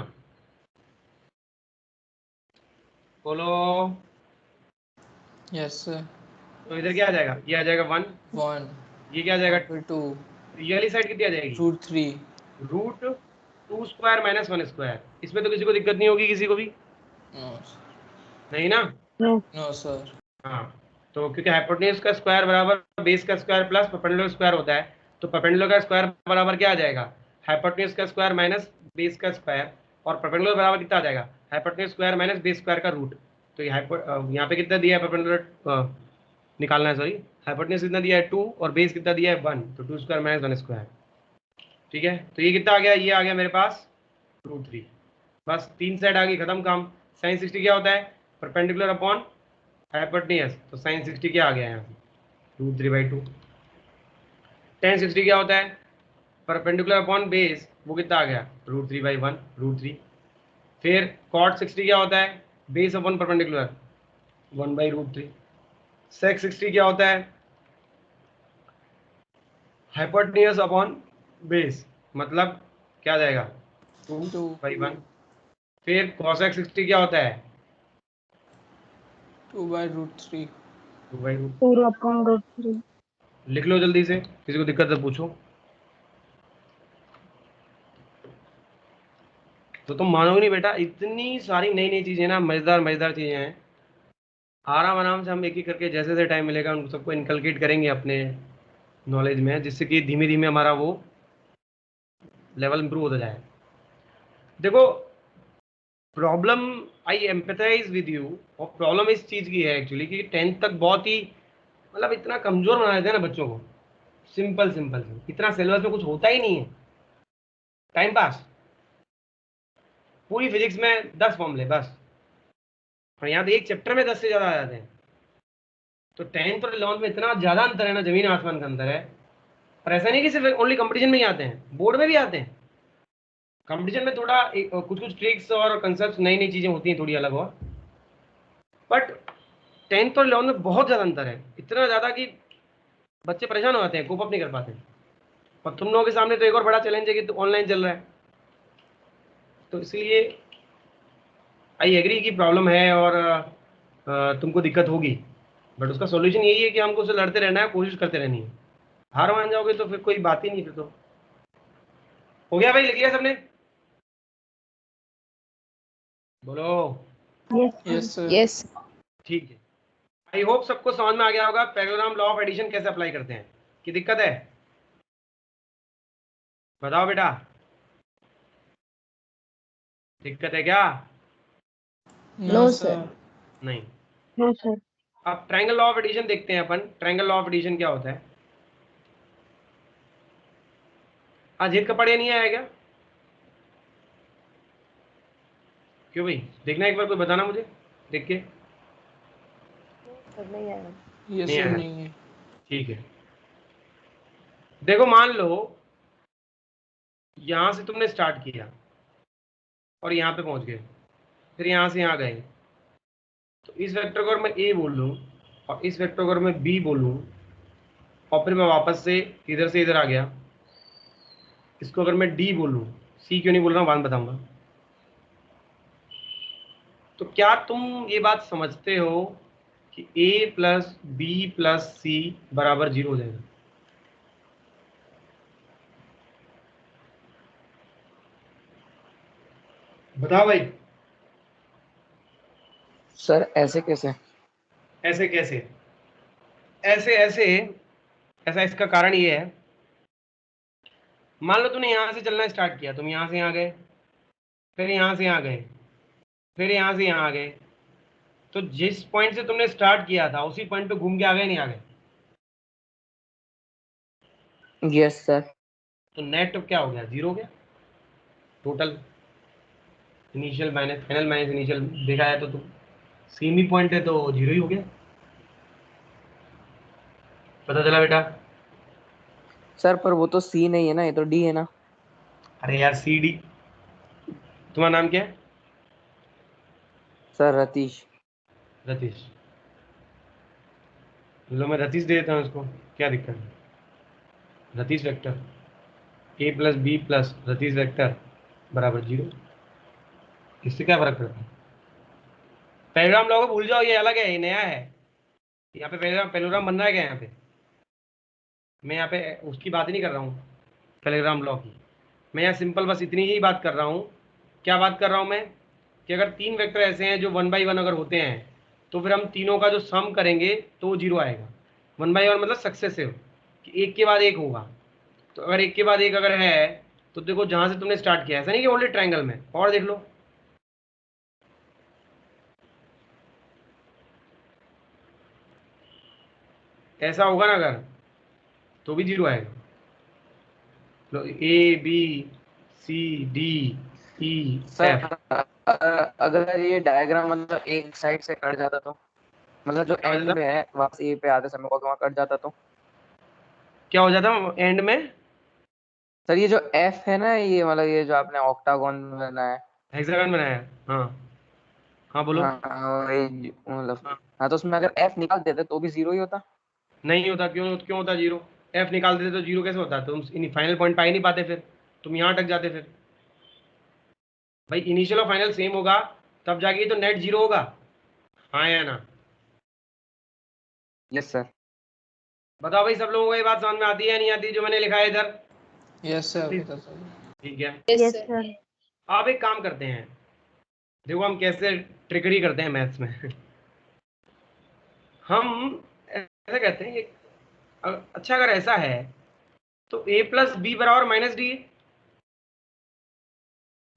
A: बोलो।
C: Yes sir.
A: तो इधर क्या आ जाएगा, ये आ जाएगा 1,
C: 1
A: ये क्या आ जाएगा,
C: फिर 2
A: ये वाली साइड कितनी आ जाएगी,
C: √3।
A: Root 2 square minus 1 square. इसमें तो किसी को दिक्कत नहीं होगी, किसी को भी
C: नो
A: नहीं ना?
D: No.
C: No sir.
A: हाँ, तो क्योंकि हाइपोटेन्यूज का स्क्वायर बराबर बेस का स्क्वायर प्लस परपेंडिकुलर स्क्वायर होता है, तो परपेंडिकुलर का स्क्वायर बराबर क्या आ जाएगा, हाइपोटेन्यूज का स्क्वायर माइनस बेस का स्क्वायर, और परपेंडिकुलर बराबर कितना आ जाएगा, hypotenuse square minus base square का रूट। तो ये यहाँ पे कितना दिया है, परपेंडिकुलर निकालना है, सॉरी हाइपोटेन्यूज कितना दिया है 2 और बेस कितना दिया है 1, तो 2 स्क्वायर माइनस 1 स्क्वायर। ठीक है, तो ये कितना आ गया, ये आ गया मेरे पास √3। बस 3 साइड आ गई, खत्म काम। साइन 60 क्या होता है, परपेंडिकुलर अपॉन हाइपोटेन्यूज, तो साइन 60 क्या आ गया यहाँ से, √3/2। tan 60 क्या होता है, परपेंडिकुलर अपॉन बेस, वो कितना आ गया, √3/1 √3। फिर cot 60 क्या होता है, बेस अपॉन परपेंडिकुलर 1/√3। sec 60 क्या होता है, हाइपोटेन्यूज अपॉन बेस, मतलब क्या आ जाएगा 2/1। फिर cosec 60 क्या होता है,
C: 2/√3।
A: 2/√3।
D: 4/√3.
A: लिख लो जल्दी से, किसी को दिक्कत है पूछो। तो तुम मानोगे नहीं बेटा, इतनी सारी नई नई चीजें ना, मजेदार मजेदार चीजें हैं। आराम आराम से हम एक एक करके जैसे जैसे टाइम मिलेगा उनको सबको इनकलकेट करेंगे अपने नॉलेज में, जिससे कि धीमे धीमे हमारा वो लेवल इंप्रूव होता जाए। देखो problem, I empathise with you, और प्रॉब्लम इस चीज की है एक्चुअली कि 10th तक बहुत ही मतलब इतना कमजोर बना देते हैं ना बच्चों को, सिंपल सिंपल इतना सिलेबस में कुछ होता ही नहीं है, टाइम पास। पूरी फिजिक्स में 10 फॉर्मूले बस, और यहाँ तो एक चैप्टर में 10 से ज्यादा आ जाते हैं। तो 10th और 11th में इतना ज्यादा अंतर है ना, जमीन आसमान का अंतर है। और ऐसा नहीं कि सिर्फ ओनली कंपटीशन में ही आते हैं, बोर्ड में भी आते हैं। कंपटीशन में थोड़ा कुछ कुछ ट्रिक्स और कंसेप्ट नई नई चीजें होती हैं थोड़ी अलग, और बट 10th और 11th में बहुत ज्यादा अंतर है, इतना ज्यादा कि बच्चे परेशान हो जाते हैं, कोप अप नहीं कर पाते। और तुम लोगों के सामने तो एक और बड़ा चैलेंज है कि ऑनलाइन चल रहा है, तो इसलिए आई एग्री कि प्रॉब्लम है और तुमको दिक्कत होगी, बट उसका सॉल्यूशन यही है कि हमको उसे लड़ते रहना है, कोशिश करते रहनी है। हार मान जाओगे तो फिर कोई बात ही नहीं, फिर तो हो गया भाई, लिख लिया सबने, बोलो।
D: Yes, sir.
C: Yes sir.
E: Yes
A: ठीक है, आई होप सबको समझ में आ गया होगा पैरेललोग्राम लॉ ऑफ एडिशन कैसे अप्लाई करते हैं। की दिक्कत है, बताओ बेटा, दिक्कत है क्या?
C: No sir.
A: नहीं।
D: No, sir.
A: अब ट्रायंगल लॉ ऑफ एडिशन देखते हैं अपन। ट्रायंगल लॉ ऑफ एडिशन क्या होता है? आज हित का पढ़े नहीं आया क्या? क्यों भाई, देखना एक बार, कोई बताना मुझे देख के।
E: सर नहीं आया।
C: ये
A: नहीं
C: सर
A: आया,
C: नहीं है।
A: ठीक है। देखो मान लो यहां से तुमने स्टार्ट किया और यहां पे पहुंच गए, फिर यहां से यहां गए, तो इस वेक्टर को अगर मैं ए बोल लूँ और इस वेक्टर को अगर मैं बी बोलूँ और फिर मैं वापस से इधर से इधर आ गया, इसको अगर मैं डी बोलूँ, सी क्यों नहीं बोल रहा हूँ बाद में बताऊंगा। तो क्या तुम ये बात समझते हो कि ए प्लस बी प्लस सी बराबर 0 हो जाएगा? बताओ भाई।
B: सर ऐसे कैसे?
A: ऐसे कैसे? ऐसे ऐसे ऐसा इसका कारण ये है, मान लो तूने यहां से चलना स्टार्ट किया, तुम यहां से यहाँ गए, फिर यहां से यहाँ गए, फिर यहां से यहाँ आ गए, तो जिस पॉइंट से तुमने स्टार्ट किया था उसी पॉइंट पे घूम के आ गए, नहीं आ गए?
B: Yes sir.
A: तो नेट क्या हो गया? 0 हो गया total. Initial minus final minus initial देखा है तो तुम सेम ही पॉइंट है, तो 0 ही हो गया। पता चला बेटा?
B: सर पर वो तो सी नहीं है ना, ये तो डी है ना।
A: अरे यार सी डी। तुम्हारा नाम क्या है?
B: सर रतीश।
A: रतीश। लो मैं रतीश दे देता हूँ इसको, क्या दिक्कत है? रतीश vector A plus B plus रतीश वेक्टर बराबर 0। इससे क्या फर्क पड़ता है? पैराग्राम लोगों को भूल जाओ, ये अलग है, ये नया है। यहाँ पे पैराग्राम बन रहा है क्या यहाँ पे? मैं यहाँ पे उसकी बात ही नहीं कर रहा हूँ, पैराग्राम लॉ की। मैं यहाँ सिंपल बस इतनी ही बात कर रहा हूँ। क्या बात कर रहा हूँ मैं? कि अगर 3 वेक्टर ऐसे हैं जो 1 बाई 1 अगर होते हैं, तो फिर हम तीनों का जो सम करेंगे तो वो 0 आएगा। 1 बाई 1 मतलब सक्सेसिव, कि एक के बाद एक होगा। तो अगर एक के बाद एक अगर है, तो देखो जहां से तुमने स्टार्ट किया, ऐसा नहीं कि ओनली ट्रायंगल में, और देख लो। ऐसा होगा ना अगर, तो भी 0 आएगा। A B C D E F.
B: Sir अगर ये डायग्राम मतलब एक साइड से कट जाता तो, मतलब जो
A: क्या हो
B: एंड
A: जाता?
B: में है वापस ए पे आते समय को वहाँ कट जाता तो?
A: क्या हो जाता एंड में?
B: सर ये जो एफ है ना, ये मतलब ये जो आपने ऑक्टागोन बनाया है।
A: हेक्सागन बनाया? हाँ हाँ बोलो।
B: हाँ वही मतलब।
A: हाँ।
B: हाँ तो उसमें अगर एफ निकाल देते तो भी 0 ही होता।
A: नहीं होता, क्यों क्यों होता 0? एफ निकाल देते तो 0 कैसे होता? तुम फाइनल पॉइंट पा ही नहीं पाते, फिर तुम यहाँ अटक जाते। फिर भाई इनिशियल और फाइनल सेम होगा, तब जाके तो नेट 0 होगा। हाँ या ना?
B: Yes sir.
A: बताओ भाई, सब लोगों को ये बात समझ में आती है या नहीं आती जो मैंने लिखा है इधर?
C: Yes sir,
A: Please।
C: बता सर।
A: ठीक है।
E: Yes
D: Yes,
E: sir.
D: sir.
A: आप एक काम करते हैं, देखो हम कैसे ट्रिकरी करते हैं मैथ्स में। हम ऐसा कहते हैं अच्छा अगर ऐसा है तो a प्लस बी बराबर माइनस डी।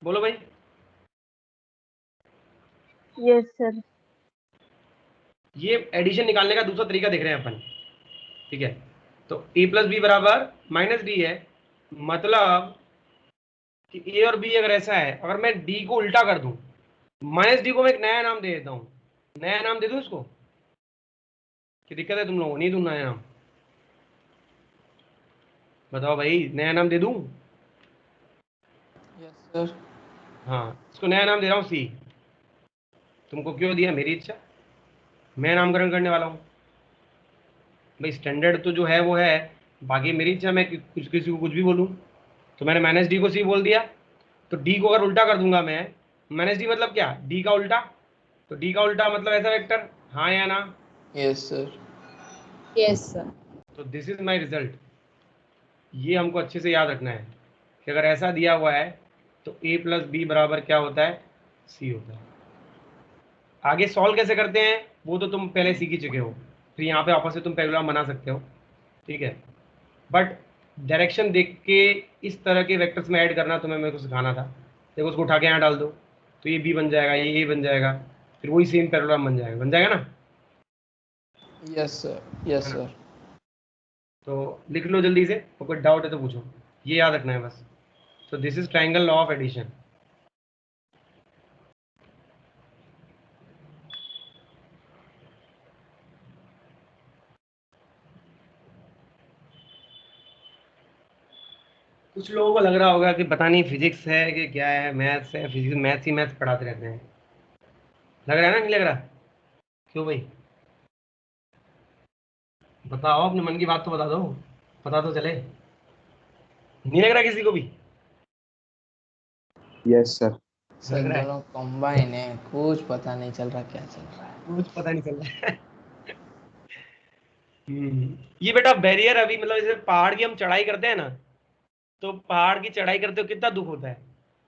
A: बोलो भाई।
D: Yes, sir.
A: ये एडिशन निकालने का दूसरा तरीका देख रहे हैं अपन। ठीक है, तो a प्लस बी बराबर माइनस डी है, मतलब कि a और b अगर ऐसा है, अगर मैं d को उल्टा कर दूं, माइनस डी को मैं एक नया नाम दे देता हूं। नया नाम दे दूं इसको? कि दिक्कत है तुम लोगों को? नहीं दूं नया नाम? बताओ भाई, नया नाम दे दूं?
C: Yes sir.
A: हाँ, इसको नया नाम दे रहा हूँ सी। तुमको क्यों दिया? मेरी इच्छा, मैं नामकरण करने वाला हूँ। भाई स्टैंडर्ड तो जो है वो है, बाकी मेरी इच्छा, मैं कुछ किसी को कुछ भी बोलूँ। तो मैंने माइनस डी को सी बोल दिया, तो डी को अगर उल्टा कर दूंगा मैं, माइनस डी मतलब क्या? डी का उल्टा। तो डी का उल्टा मतलब ऐसा वेक्टर, हाँ या ना?
C: Yes sir.
E: Yes sir.
A: तो दिस इज माई रिजल्ट। ये हमको अच्छे से याद रखना है कि अगर ऐसा दिया हुआ है तो a प्लस बी बराबर क्या होता है? c होता है। आगे सॉल्व कैसे करते हैं वो तो तुम पहले सीख ही चुके हो, फिर यहाँ पे वापस से तुम पैराग्राफ बना सकते हो। ठीक है, बट डायरेक्शन देख के इस तरह के वेक्टर्स में ऐड करना तुम्हें मेरे को सिखाना था। देखो उसको उठा के यहाँ डाल दो, तो ये b बन जाएगा, ये a बन जाएगा, फिर वही सेम पैराग्राफ बन जाएगा ना?
C: Yes sir.
A: है
C: यस
A: ना?
C: सर।
A: तो लिख लो जल्दी से, और कोई डाउट है तो पूछो, ये याद रखना है बस। तो this is triangle law of addition. कुछ लोगों को लग रहा होगा कि पता नहीं फिजिक्स है कि क्या है, मैथ्स है, फिजिक्स मैथ्स ही मैथ्स पढ़ाते रहते हैं। लग रहा है ना? नहीं लग रहा? क्यों भाई, बताओ अपने मन की बात तो बता दो, पता तो चले। नहीं लग रहा किसी को भी?
F: Yes sir.
A: लग
C: सर
A: रहा है
C: दोनों कंबाइन है, कुछ पता नहीं चल रहा क्या चल रहा है।
A: कुछ पता नहीं चल रहा है। ये बेटा बैरियर अभी मतलब जैसे पहाड़ की हम चढ़ाई करते हैं ना, तो पहाड़ की चढ़ाई करते हो कितना दुख होता है,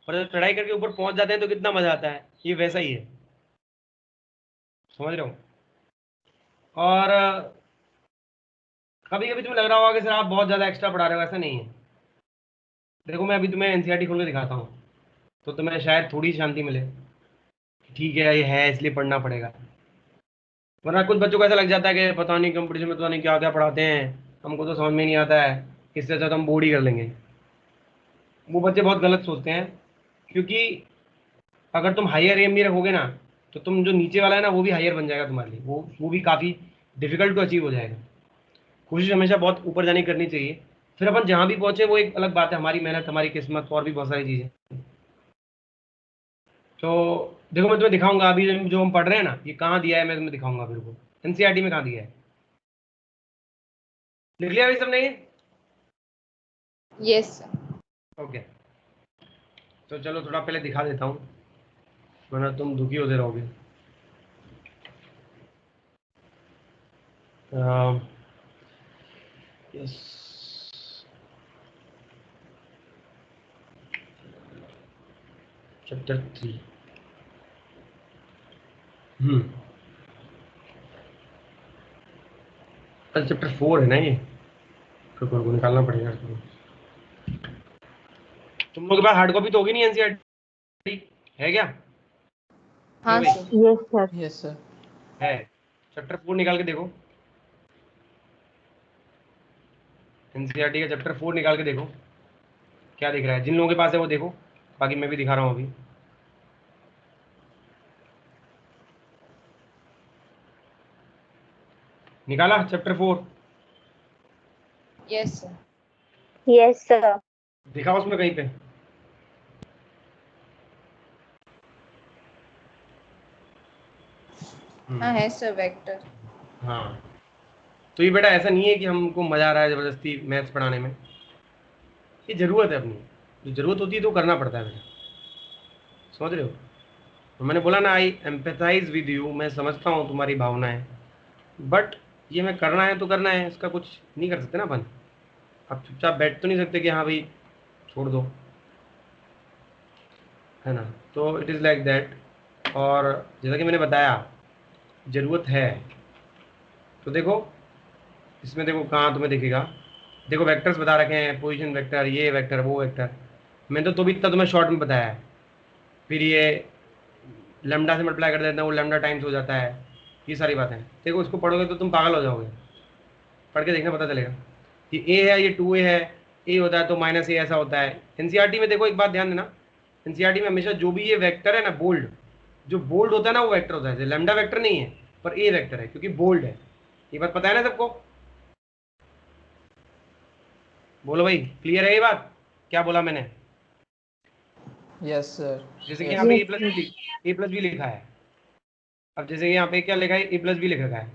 A: और जब चढ़ाई करके ऊपर पहुंच जाते हैं तो कितना मजा आता है, ये वैसा ही है, समझ रहे हो। और कभी कभी तुम्हें लग रहा होगा कि सर आप बहुत ज्यादा एक्स्ट्रा पढ़ा रहे हो, ऐसा नहीं है। देखो मैं अभी तुम्हें एनसीईआरटी खोल के दिखाता हूँ, तो तुम्हें शायद थोड़ी शांति मिले, ठीक है ये है इसलिए पढ़ना पड़ेगा। वरना कुछ बच्चों को ऐसा लग जाता है कि पता नहीं कंपटीशन में पता नहीं क्या क्या पढ़ाते हैं, हमको तो समझ में नहीं आता है, इससे अच्छा तो हम बोर्ड ही कर लेंगे। वो बच्चे बहुत गलत सोचते हैं, क्योंकि अगर तुम हायर एम नहीं रखोगे ना, तो तुम जो नीचे वाला है ना वो भी हायर बन जाएगा तुम्हारे लिए, वो भी काफ़ी डिफिकल्ट टू अचीव हो जाएगा। कोशिश हमेशा बहुत ऊपर जाने की करनी चाहिए, फिर अपन जहाँ भी पहुंचे वो एक अलग बात है, हमारी मेहनत, हमारी किस्मत, और भी बहुत सारी चीज़ें। तो देखो मैं तुम्हें दिखाऊंगा अभी जो हम पढ़ रहे हैं ना, ये कहाँ दिया है मैं तुम्हें दिखाऊंगा, बिल्कुल एनसीईआरटी में कहाँ दिया है। लिख लिया अभी सबने ये?
E: Yes, sir.
A: ओके, तो चलो थोड़ा पहले दिखा देता हूँ, वरना तुम दुखी होते रहोगे। Yes, chapter 3। अच्छा चैप्टर 4 है ना ये, तो को निकालना पड़ेगा तुम लोग के पास हार्ड कॉपी तो होगी नहीं एनसीईआरटी, है क्या?
E: हाँ
A: क्यों भाई,
E: sir.
D: Yes, sir.
C: Yes sir.
A: है? चैप्टर 4 निकाल के देखो, एनसीईआरटी का चैप्टर 4 निकाल के देखो क्या दिख रहा है। जिन लोगों के पास है वो देखो, बाकी मैं भी दिखा रहा हूँ अभी। निकाला chapter 4?
E: Yes, sir.
D: Yes, sir.
A: दिखा उसमें कहीं पे?
E: हाँ है सर वेक्टर।
A: हाँ, तो ये बेटा ऐसा नहीं है कि हमको मजा आ रहा है जबरदस्ती मैथ्स पढ़ाने में, ये जरूरत है अपनी, जो जरूरत होती है तो करना पड़ता है बेटा, समझ रहे हो। तो मैंने बोला ना, आई एम्पैथाइज विद यू, मैं समझता हूँ तुम्हारी भावनाएं, बट ये मैं करना है तो करना है, इसका कुछ नहीं कर सकते ना अपन। आप चुपचाप बैठ तो नहीं सकते कि हाँ भाई छोड़ दो, है ना। तो इट इज़ लाइक दैट। और जैसा कि मैंने बताया ज़रूरत है, तो देखो इसमें देखो कहाँ तुम्हें दिखेगा, देखो वेक्टर्स बता रखे हैं, पोजीशन वेक्टर, ये वेक्टर, वो वेक्टर, मैंने तो भी इतना तुम्हें शॉर्ट में बताया है। फिर ये लैम्डा से मल्टीप्लाई कर देता हूँ, वो लैम्डा टाइम्स हो जाता है, ये सारी बातें। देखो इसको पढ़ोगे तो तुम पागल हो जाओगे, पढ़ के देखना पता चलेगा। ये ए है, ये 2a है, ए होता है तो -a ऐसा होता है। एनसीईआरटी में देखो एक बात ध्यान देना, एनसीईआरटी में हमेशा जो भी ये वेक्टर है ना बोल्ड, जो बोल्ड होता है ना वो वेक्टर होता है, लैम्डा वेक्टर नहीं है पर ए वेक्टर है क्योंकि बोल्ड है। ये बात पता है ना सबको? बोलो भाई, क्लियर है ये बात? क्या बोला मैंने?
C: Yes sir.
A: जैसे कि यहाँ पे
D: Yes,
A: ए प्लस बी लिखा है, अब जैसे कि यहाँ पे क्या लिखा है, ए प्लस बी लिखा है,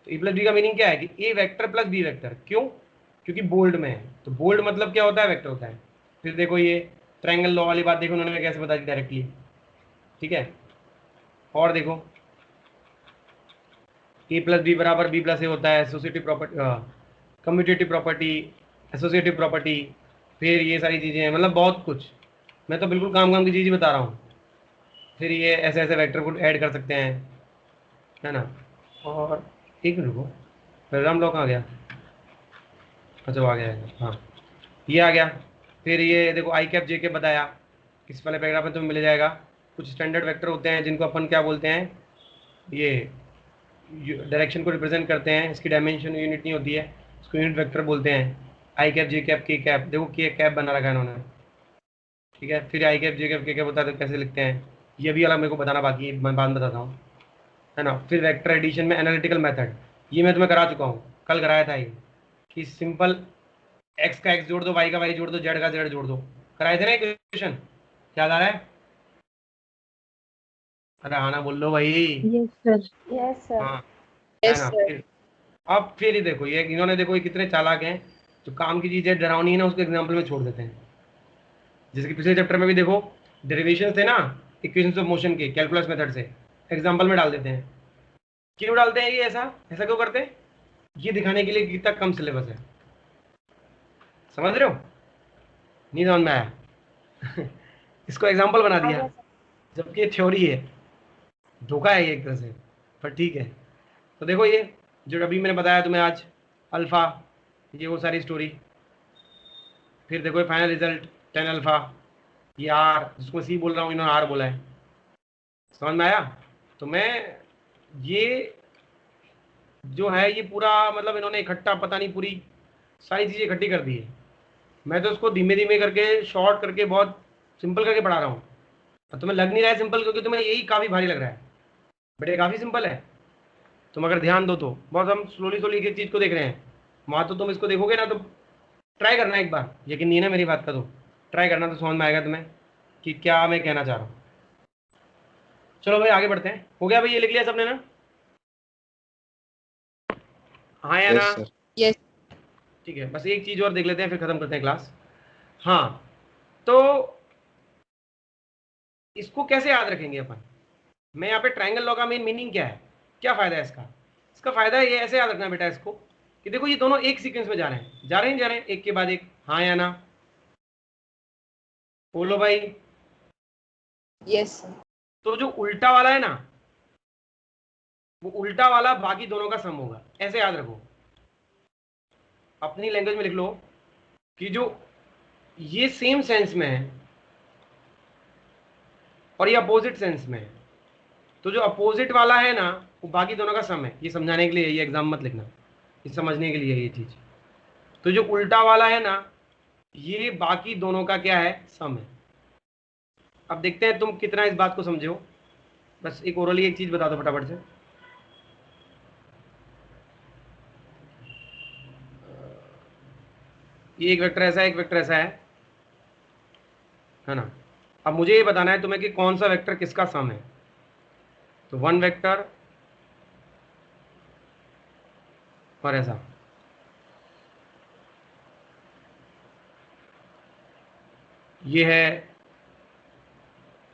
A: तो ए प्लस बी का मीनिंग क्या है कि ए वेक्टर प्लस बी वेक्टर, क्यों? क्योंकि बोल्ड में है, तो बोल्ड मतलब क्या होता है, वेक्टर होता है। फिर देखो ये ट्रायंगल लॉ वाली बात देखो उन्होंने कैसे बता दी डायरेक्टली, ठीक है। और देखो ए प्लस बी बराबर बी प्लस ए होता है, associative property, commutative property, associative property, फिर ये सारी चीज़ें हैं, मतलब बहुत कुछ, मैं तो बिल्कुल काम काम की चीज़ ही बता रहा हूँ। फिर ये ऐसे ऐसे वेक्टर को ऐड कर सकते हैं, है ना। और एक मिनट रुको, पैराग्राम लॉ कहाँ गया? अच्छा वो आ गया है, हाँ ये आ गया। फिर ये देखो आई कैप जे कैप बताया, इस वाले पैराग्राफ में तुम्हें मिल जाएगा। कुछ स्टैंडर्ड वेक्टर होते हैं जिनको अपन क्या बोलते हैं, ये डायरेक्शन को रिप्रेजेंट करते हैं, इसकी डायमेंशन यूनिट नहीं होती है, इसको यूनिट वेक्टर बोलते हैं। आई कैप जे कैप के कैप, देखो के कैप बना रखा है इन्होंने, ठीक है। फिर आई कैप जे कैप के कैप होता है तो कैसे लिखते हैं, ये भी अलग मेरे को बताना बाकी है, मैं बाद में बताता हूँ, है ना। फिर वेक्टर एडिशन में एनालिटिकल मेथड, ये मैं तुम्हें करा चुका हूँ, कल कराया था ये, कि सिंपल एक्स का एक्स जोड़ दो, वाई का वाई जोड़ दो, जेड का जेड जोड़ दो, कराए थे ना क्वेश्चन, याद आ रहा है? अरे हाँ ना बोल लो भाई।
D: Yes, sir.
E: Yes, sir.
A: हाँ है
E: Yes,
A: ना।
E: sir.
A: फिर अब फिर ही देखो ये इन्होंने, देखो ये कितने चालाक हैं, जो काम की चीजें डरावनी है ना उसको एग्जाम्पल में छोड़ देते हैं। जैसे कि पिछले चैप्टर में भी देखो डेरिवेशन थे ना इक्वेशंस ऑफ मोशन के कैलकुलस मेथड से, एग्जाम्पल में डाल देते हैं। क्यों डालते हैं ये, ऐसा ऐसा क्यों करते हैं? ये दिखाने के लिए कि कितना कम सिलेबस है। समझ रहे हो? नहीं समझ में आया? इसको एग्जाम्पल बना दिया, जबकि ये थ्योरी है। धोखा है ये एक तरह से, पर ठीक है। तो देखो ये जो अभी मैंने बताया तुम्हें आज, अल्फा, ये वो सारी स्टोरी। फिर देखो फाइनल रिजल्ट 10 अल्फा, ये आर, जिसको सी बोल रहा हूँ इन्होंने आर बोला है। समझ में आया? तो मैं ये जो है ये पूरा मतलब इन्होंने इकट्ठा पता नहीं पूरी सारी चीज़ें इकट्ठी कर दी है। मैं तो उसको धीमे धीमे करके शॉर्ट करके बहुत सिंपल करके पढ़ा रहा हूँ। और तुम्हें लग नहीं रहा है सिंपल, क्योंकि तुम्हें यही काफ़ी भारी लग रहा है, बट ये काफ़ी सिंपल है। तुम अगर ध्यान दो तो बहुत हम स्लोली स्लोली एक चीज़ को देख रहे हैं। वहाँ तो तुम इसको देखोगे ना तो ट्राई करना एक बार, यकीन नहीं है ना मेरी बात का, तो ट्राई करना तो समझ में आएगा तुम्हें कि क्या मैं कहना चाह रहा हूँ। चलो भाई आगे बढ़ते हैं। हो गया भाई, ये लिख लिया सबने ना? हाँ या ना?
F: Yes sir.
E: Yes.
A: ठीक है, बस एक चीज़ और देख लेते हैं फिर खत्म करते हैं क्लास। हाँ, तो इसको कैसे याद रखेंगे अपन? मैं यहाँ पे ट्रायंगल लॉ का मेन मीनिंग क्या है, क्या फायदा है इसका? इसका फायदा ये ऐसे याद रखना बेटा इसको कि देखो ये दोनों एक सीक्वेंस में जा रहे हैं, जा रहे हैं एक के बाद एक। हाँ या ना? बोलो भाई।
E: Yes, sir.
A: तो जो उल्टा वाला है ना, वो उल्टा वाला बाकी दोनों का सम होगा, ऐसे याद रखो। अपनी लैंग्वेज में लिख लो कि जो ये सेम सेंस में है और ये अपोजिट सेंस में है, तो जो अपोजिट वाला है ना वो बाकी दोनों का सम है। ये समझाने के लिए, ये एग्जाम मत लिखना, ये समझने के लिए ये चीज। तो जो उल्टा वाला है ना ये बाकी दोनों का क्या है, सम है। अब देखते हैं तुम कितना इस बात को समझे हो। बस एक ओरली एक चीज बता दो फटाफट से। ये एक वेक्टर ऐसा है, एक वेक्टर ऐसा है ना? अब मुझे ये बताना है तुम्हें कि कौन सा वेक्टर किसका सम है। तो वन वेक्टर और ऐसा, ये है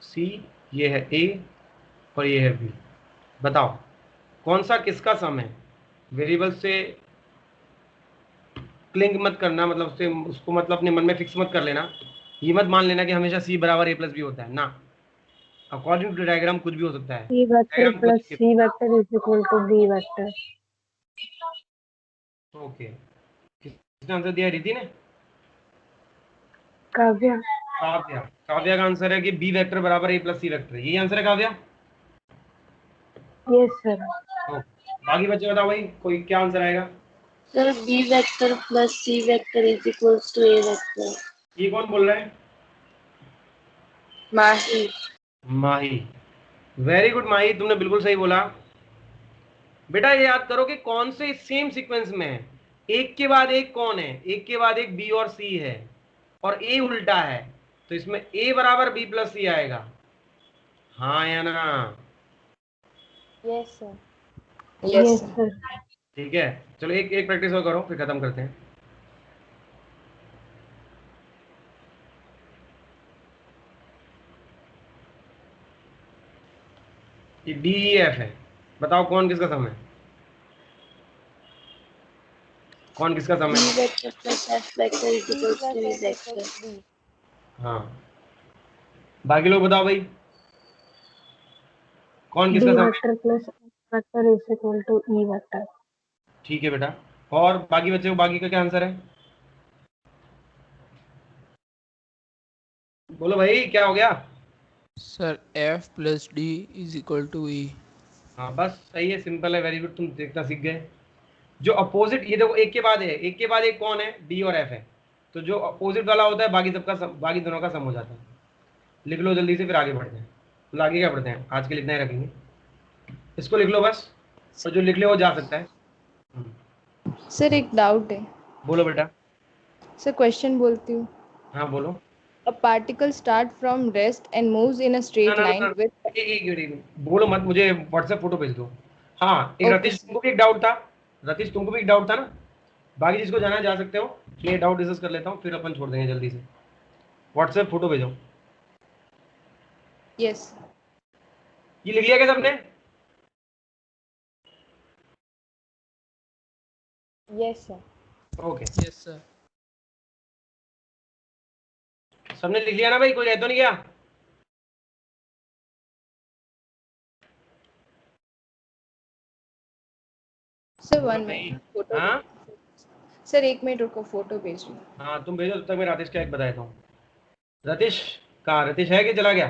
A: सी, ये है ए और ये है बी। बताओ कौन सा किसका सम है? वेरिएबल से क्लिंग मत करना, मतलब उससे उसको मतलब अपने मन में फिक्स मत कर लेना। ये मत मान लेना कि हमेशा सी बराबर ए प्लस बी होता है ना। अकॉर्डिंग टू डायग्राम कुछ भी हो सकता है।
D: C vector
A: डायग्राम
D: plus
A: को
D: C vector is equal to B vector.
A: Okay, किसने आंसर दिया? रिति ने?
D: काव्या.
A: काव्या। काव्या का आंसर है कि बी वेक्टर बराबर ए प्लस सी वेक्टर। यही आंसर है काव्या?
D: Yes, sir.
A: बाकी बच्चे बताओ भाई, कोई क्या आंसर आएगा?
G: Sir, B vector plus C vector is equals to A vector.
A: ये कौन बोल रहा है?
E: Mahi.
A: माही। वेरी गुड माही, तुमने बिल्कुल सही बोला। बेटा ये याद करो कि कौन से सेम सीक्वेंस में है, एक के बाद एक कौन है, एक के बाद एक बी और सी है और ए उल्टा है, तो इसमें ए बराबर बी प्लस सी आएगा। हाँ या ना?
E: Yes, sir.
D: Yes,
E: Yes, sir.
D: sir.
A: ठीक है, चलो एक एक प्रैक्टिस और करो फिर खत्म करते हैं। ये डी ई एफ है, बताओ कौन किसका सम है? कौन किसका सम
G: B
A: है?
G: vector plus F vector is equals to E vector.
A: हाँ, बाकी लोग बताओ भाई कौन
D: B
A: किसका सम है?
D: vector plus F vector is equal to E vector.
A: ठीक है बेटा, और बाकी बच्चे को बाकी का क्या आंसर है? बोलो भाई क्या हो गया?
C: Sir F plus D is equal to E.
A: हाँ बस सही है, सिंपल है, वेरी गुड, तुम देखना सीख गए। जो अपोजिट, ये देखो एक के बाद है, एक के बाद एक कौन है, डी और एफ है, तो जो अपोजिट वाला होता है बाकी सबका बाकी दोनों का सम हो जाता है। लिख लो जल्दी से फिर आगे बढ़ते हैं। तो आगे क्या पढ़ते हैं? आज के लिए इतना ही रखेंगे, इसको लिख लो बस, और जो लिख ले वो जा सकता है।
E: सर एक डाउट है।
A: बोलो बेटा।
E: सर क्वेश्चन बोलती हूँ।
A: हाँ बोलो।
E: A particle starts from rest and moves in a straight line with.
A: एक बोलो मत, मुझे व्हाट्सएप फोटो भेज दो। हाँ, एक
E: Okay,
A: रतीश तुमको भी एक डाउट था, रतीश तुमको भी एक डाउट था ना, बाकी जिसको जाना जा सकते हो, ये डाउट डिस्कस कर लेता हूँ फिर अपन छोड़ देंगे जल्दी से। व्हाट्सएप फोटो भेजो।
E: Yes.
A: ये लिख लिया क्या सबने?
E: Yes, sir.
A: Okay,
C: yes sir.
A: सबने लिख लिया ना भाई, कोई रह तो नहीं गया?
E: Sir, 1 minute. Photo.
A: हाँ
E: Sir, 1 minute रुको, फोटो भेज रही हूँ।
A: हाँ, तुम भेजो, तब तक मैं राकेश का एक बता देता हूँ। रतीश कहाँ? रतीश है कि चला गया?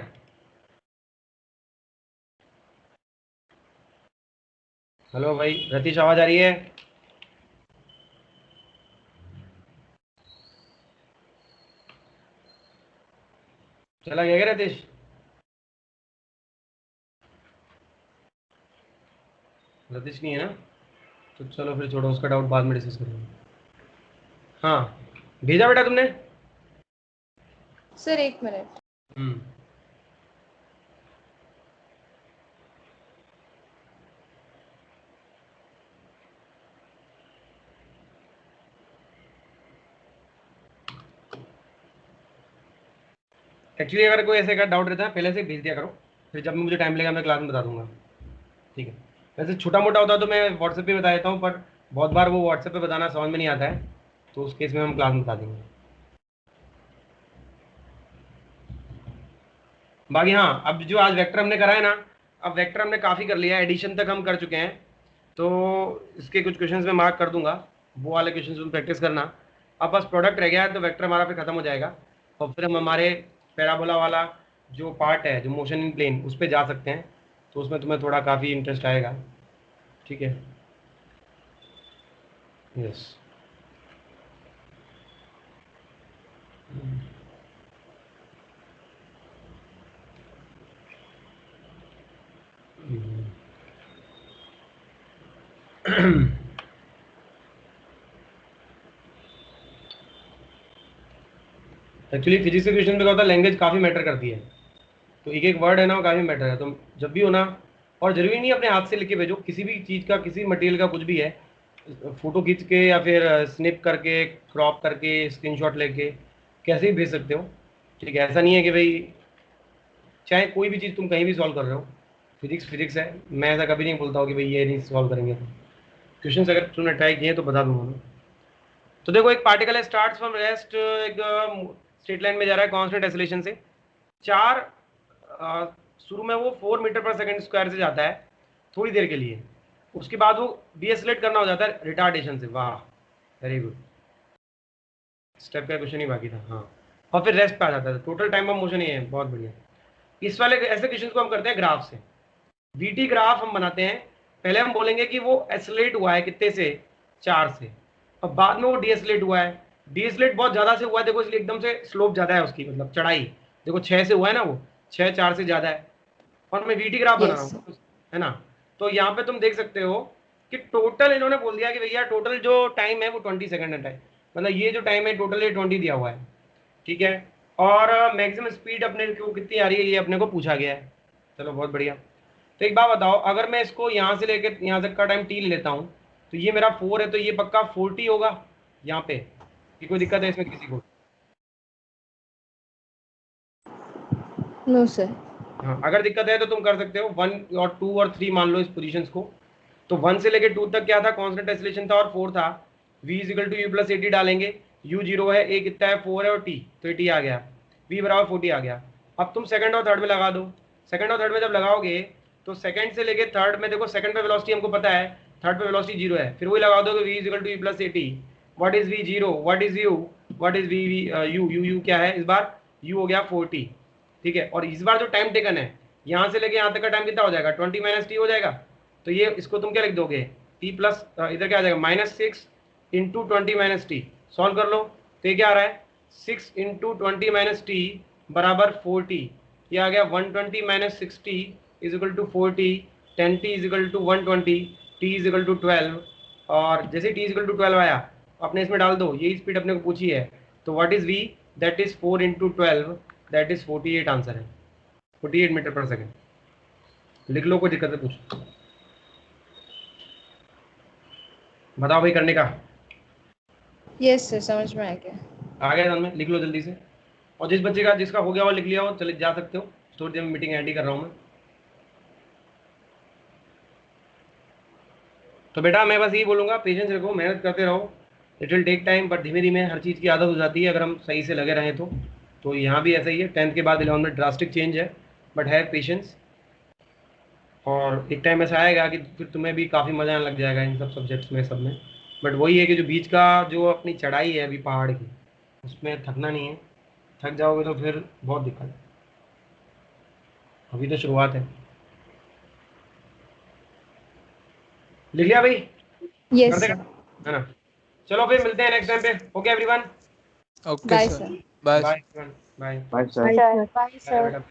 A: हेलो भाई, रतीश आवाज आ रही है? चला गया क्या रतीश? रतीश नहीं है ना, तो चलो फिर छोड़ो, उसका डाउट बाद में डिस्कस करेंगे। हाँ, भेजा बेटा तुमने?
E: Sir 1 minute.
A: एक्चुअली अगर कोई ऐसे का डाउट रहता है पहले से भेज दिया करो, फिर जब मुझे टाइम लगेगा मैं क्लास में बता दूंगा, ठीक है? वैसे छोटा मोटा होता तो मैं व्हाट्सएप पे बता देता हूँ, पर बहुत बार वो व्हाट्सएप पे बताना समझ में नहीं आता है, तो उस केस में हम क्लास में बता देंगे। बाकी हाँ, अब जो आज वेक्टर हमने करा है ना, अब वेक्टर हमने काफ़ी कर लिया है, एडिशन तक हम कर चुके हैं, तो इसके कुछ क्वेश्चंस में मार्क कर दूंगा, वो वाले क्वेश्चंस तुम प्रैक्टिस करना। अब बस प्रोडक्ट रह गया है, तो वेक्टर हमारा फिर खत्म हो जाएगा, और फिर हम हमारे पैराबोला वाला जो पार्ट है, जो मोशन इन प्लेन, उस पर जा सकते हैं, तो उसमें तुम्हें थोड़ा काफ़ी इंटरेस्ट आएगा, ठीक है? यस। एक्चुअली फिजिक्स के क्वेश्चन में क्या होता है, लैंग्वेज काफ़ी मैटर करती है, तो एक एक वर्ड है ना वो काफ़ी मैटर है, तो जब भी हो ना, और जरूरी नहीं अपने हाथ से लिख के भेजो, किसी भी चीज़ का, किसी मटेरियल का कुछ भी है, फोटो खींच के या फिर स्निप करके, क्रॉप करके, स्क्रीनशॉट लेके, कैसे भी भेज सकते हो, ठीक है? ऐसा नहीं है कि भाई चाहे कोई भी चीज़ तुम कहीं भी सॉल्व कर रहे हो, फिजिक्स फिजिक्स है, मैं ऐसा कभी नहीं बोलता हूँ कि भाई ये नहीं सॉल्व करेंगे, तो क्वेश्चन अगर तुमने ट्राई किए तो बता दूंगा मैं। तो देखो, एक पार्टिकल है, स्टार्ट फ्रॉम रेस्ट, एक स्ट्रेट लाइन में जा रहा है कांस्टेंट एक्सेलरेशन से, शुरू में वो 4 मीटर पर सेकंड स्क्वायर से जाता है थोड़ी देर के लिए, उसके बाद वो डीएसलेट करना हो जाता है रिटार्डेशन से। वाह, वेरी गुड, स्टेप का क्वेश्चन ही बाकी था। हाँ, और फिर रेस्ट पे आ जाता है, टोटल टाइम ऑफ मोशन ही है, बहुत बढ़िया। इस वाले ऐसे क्वेश्चन को हम करते हैं ग्राफ से, वीटी ग्राफ हम बनाते हैं। पहले हम बोलेंगे कि वो एस्लेट हुआ है कितने से, 4 से, और बाद में वो डीएस्लेट हुआ है, डीएस्लेट बहुत ज़्यादा से हुआ है, देखो इसलिए एकदम से स्लोप ज़्यादा है उसकी, मतलब चढ़ाई देखो 6 से हुआ है ना, वो 6 4 से ज़्यादा है, और मैं वीटी ग्राफ बना रहा
E: Yes.
A: हूँ, है ना? तो यहाँ पे तुम देख सकते हो कि टोटल इन्होंने बोल दिया कि भैया टोटल जो टाइम है वो 20 सेकंड है, मतलब ये जो टाइम है टोटल ये 20 दिया हुआ है, ठीक है? और मैक्सिमम स्पीड अपने को कितनी आ रही है ये अपने को पूछा गया है। चलो बहुत बढ़िया। तो एक बात बताओ, अगर मैं इसको यहाँ से लेकर यहाँ तक का टाइम टी लेता हूँ, तो ये मेरा 4 है, तो ये पक्का 40 होगा यहाँ पे, कि कोई दिक्कत है इसमें किसी को?
E: No, sir.
A: हाँ, अगर दिक्कत है तो तुम कर सकते हो 1 और 2 और 3 मान लो इस पोजीशंस को। तो 1 से लेके 2 तक क्या था, कांस्टेंट एक्सेलरेशन था, और 4 था, v equal to U plus A T डालेंगे, u 0 है, a कितना है 4 है, और t, तो t आ गया, v बराबर 40 आ गया। अब तुम सेकंड और थर्ड में लगा दो, सेकंड और थर्ड में जब लगाओगे तो सेकंड से लेके थर्ड में देखो, सेकंड पे वेलोसिटी हमको पता है, थर्ड पे वेलोसिटी 0 है, फिर वही लगा दो v equal to U plus A T. What is v 0, what is u, what is v u क्या है, इस बार u हो गया 40, ठीक है? और इस बार जो टाइम टेकन है यहाँ से लेके यहाँ तक का टाइम कितना हो जाएगा, 20 माइनस टी हो जाएगा। तो ये इसको तुम क्या लिख दोगे, टी प्लस इधर क्या आ जाएगा, -6 इंटू 20 माइनस टी, सॉल्व कर लो, तो ये क्या आ रहा है, 6 इंटू 20 माइनस टी बराबर 40, ये आ गया 120 minus 60 is equal to 40, 10 T is equal to 120, T is equal to 12, और जैसे टी इज इक्वल टू 12 आया अपने इसमें डाल दो, यही स्पीड अपने को पूछी है, तो what is V, that is 4 into 12, that is 48 answer है, 48 मीटर पर सेकेंड। लिख लो, कोई दिक्कत है पूछो, बताओ भाई करने का।
E: यस सर, समझ में आ गया।
A: आ गया समझ में, लिख लो जल्दी से। और जिस बच्चे का जिसका हो गया वो लिख लिया हो, चले जा सकते हो। थोड़ी देर में मीटिंग एंड ही कर रहा हूँ मैं। तो बेटा मैं बस यही बोलूँगा, पेशेंस रखो, मेहनत करते रहो। It will take time, but धीमे धीमे हर चीज़ की आदत हो जाती है अगर हम सही से लगे रहें तो यहाँ भी ऐसा ही है। 10th के बाद 11th में ड्रास्टिक चेंज है, बट है पेशेंस। और एक टाइम ऐसा आएगा कि फिर तुम्हें भी काफ़ी मज़ा आने लग जाएगा इन सब सब्जेक्ट्स में, सब में। बट वही है कि जो बीच का जो अपनी चढ़ाई है अभी पहाड़ की, उसमें थकना नहीं है। थक जाओगे तो फिर बहुत दिक्कत है, अभी तो शुरुआत है। लिख लिया भाई?
E: यस
A: कर देगा,
E: सर।
A: है ना? चलो फिर मिलते हैं नेक्स्ट टाइम पे। Okay everyone,
C: okay
E: bye
C: sir,
E: sir.
C: Bye
A: bye bye
B: bye sir.
D: Bye, sir.
G: Bye,
A: bye
G: sir.
A: बेटा।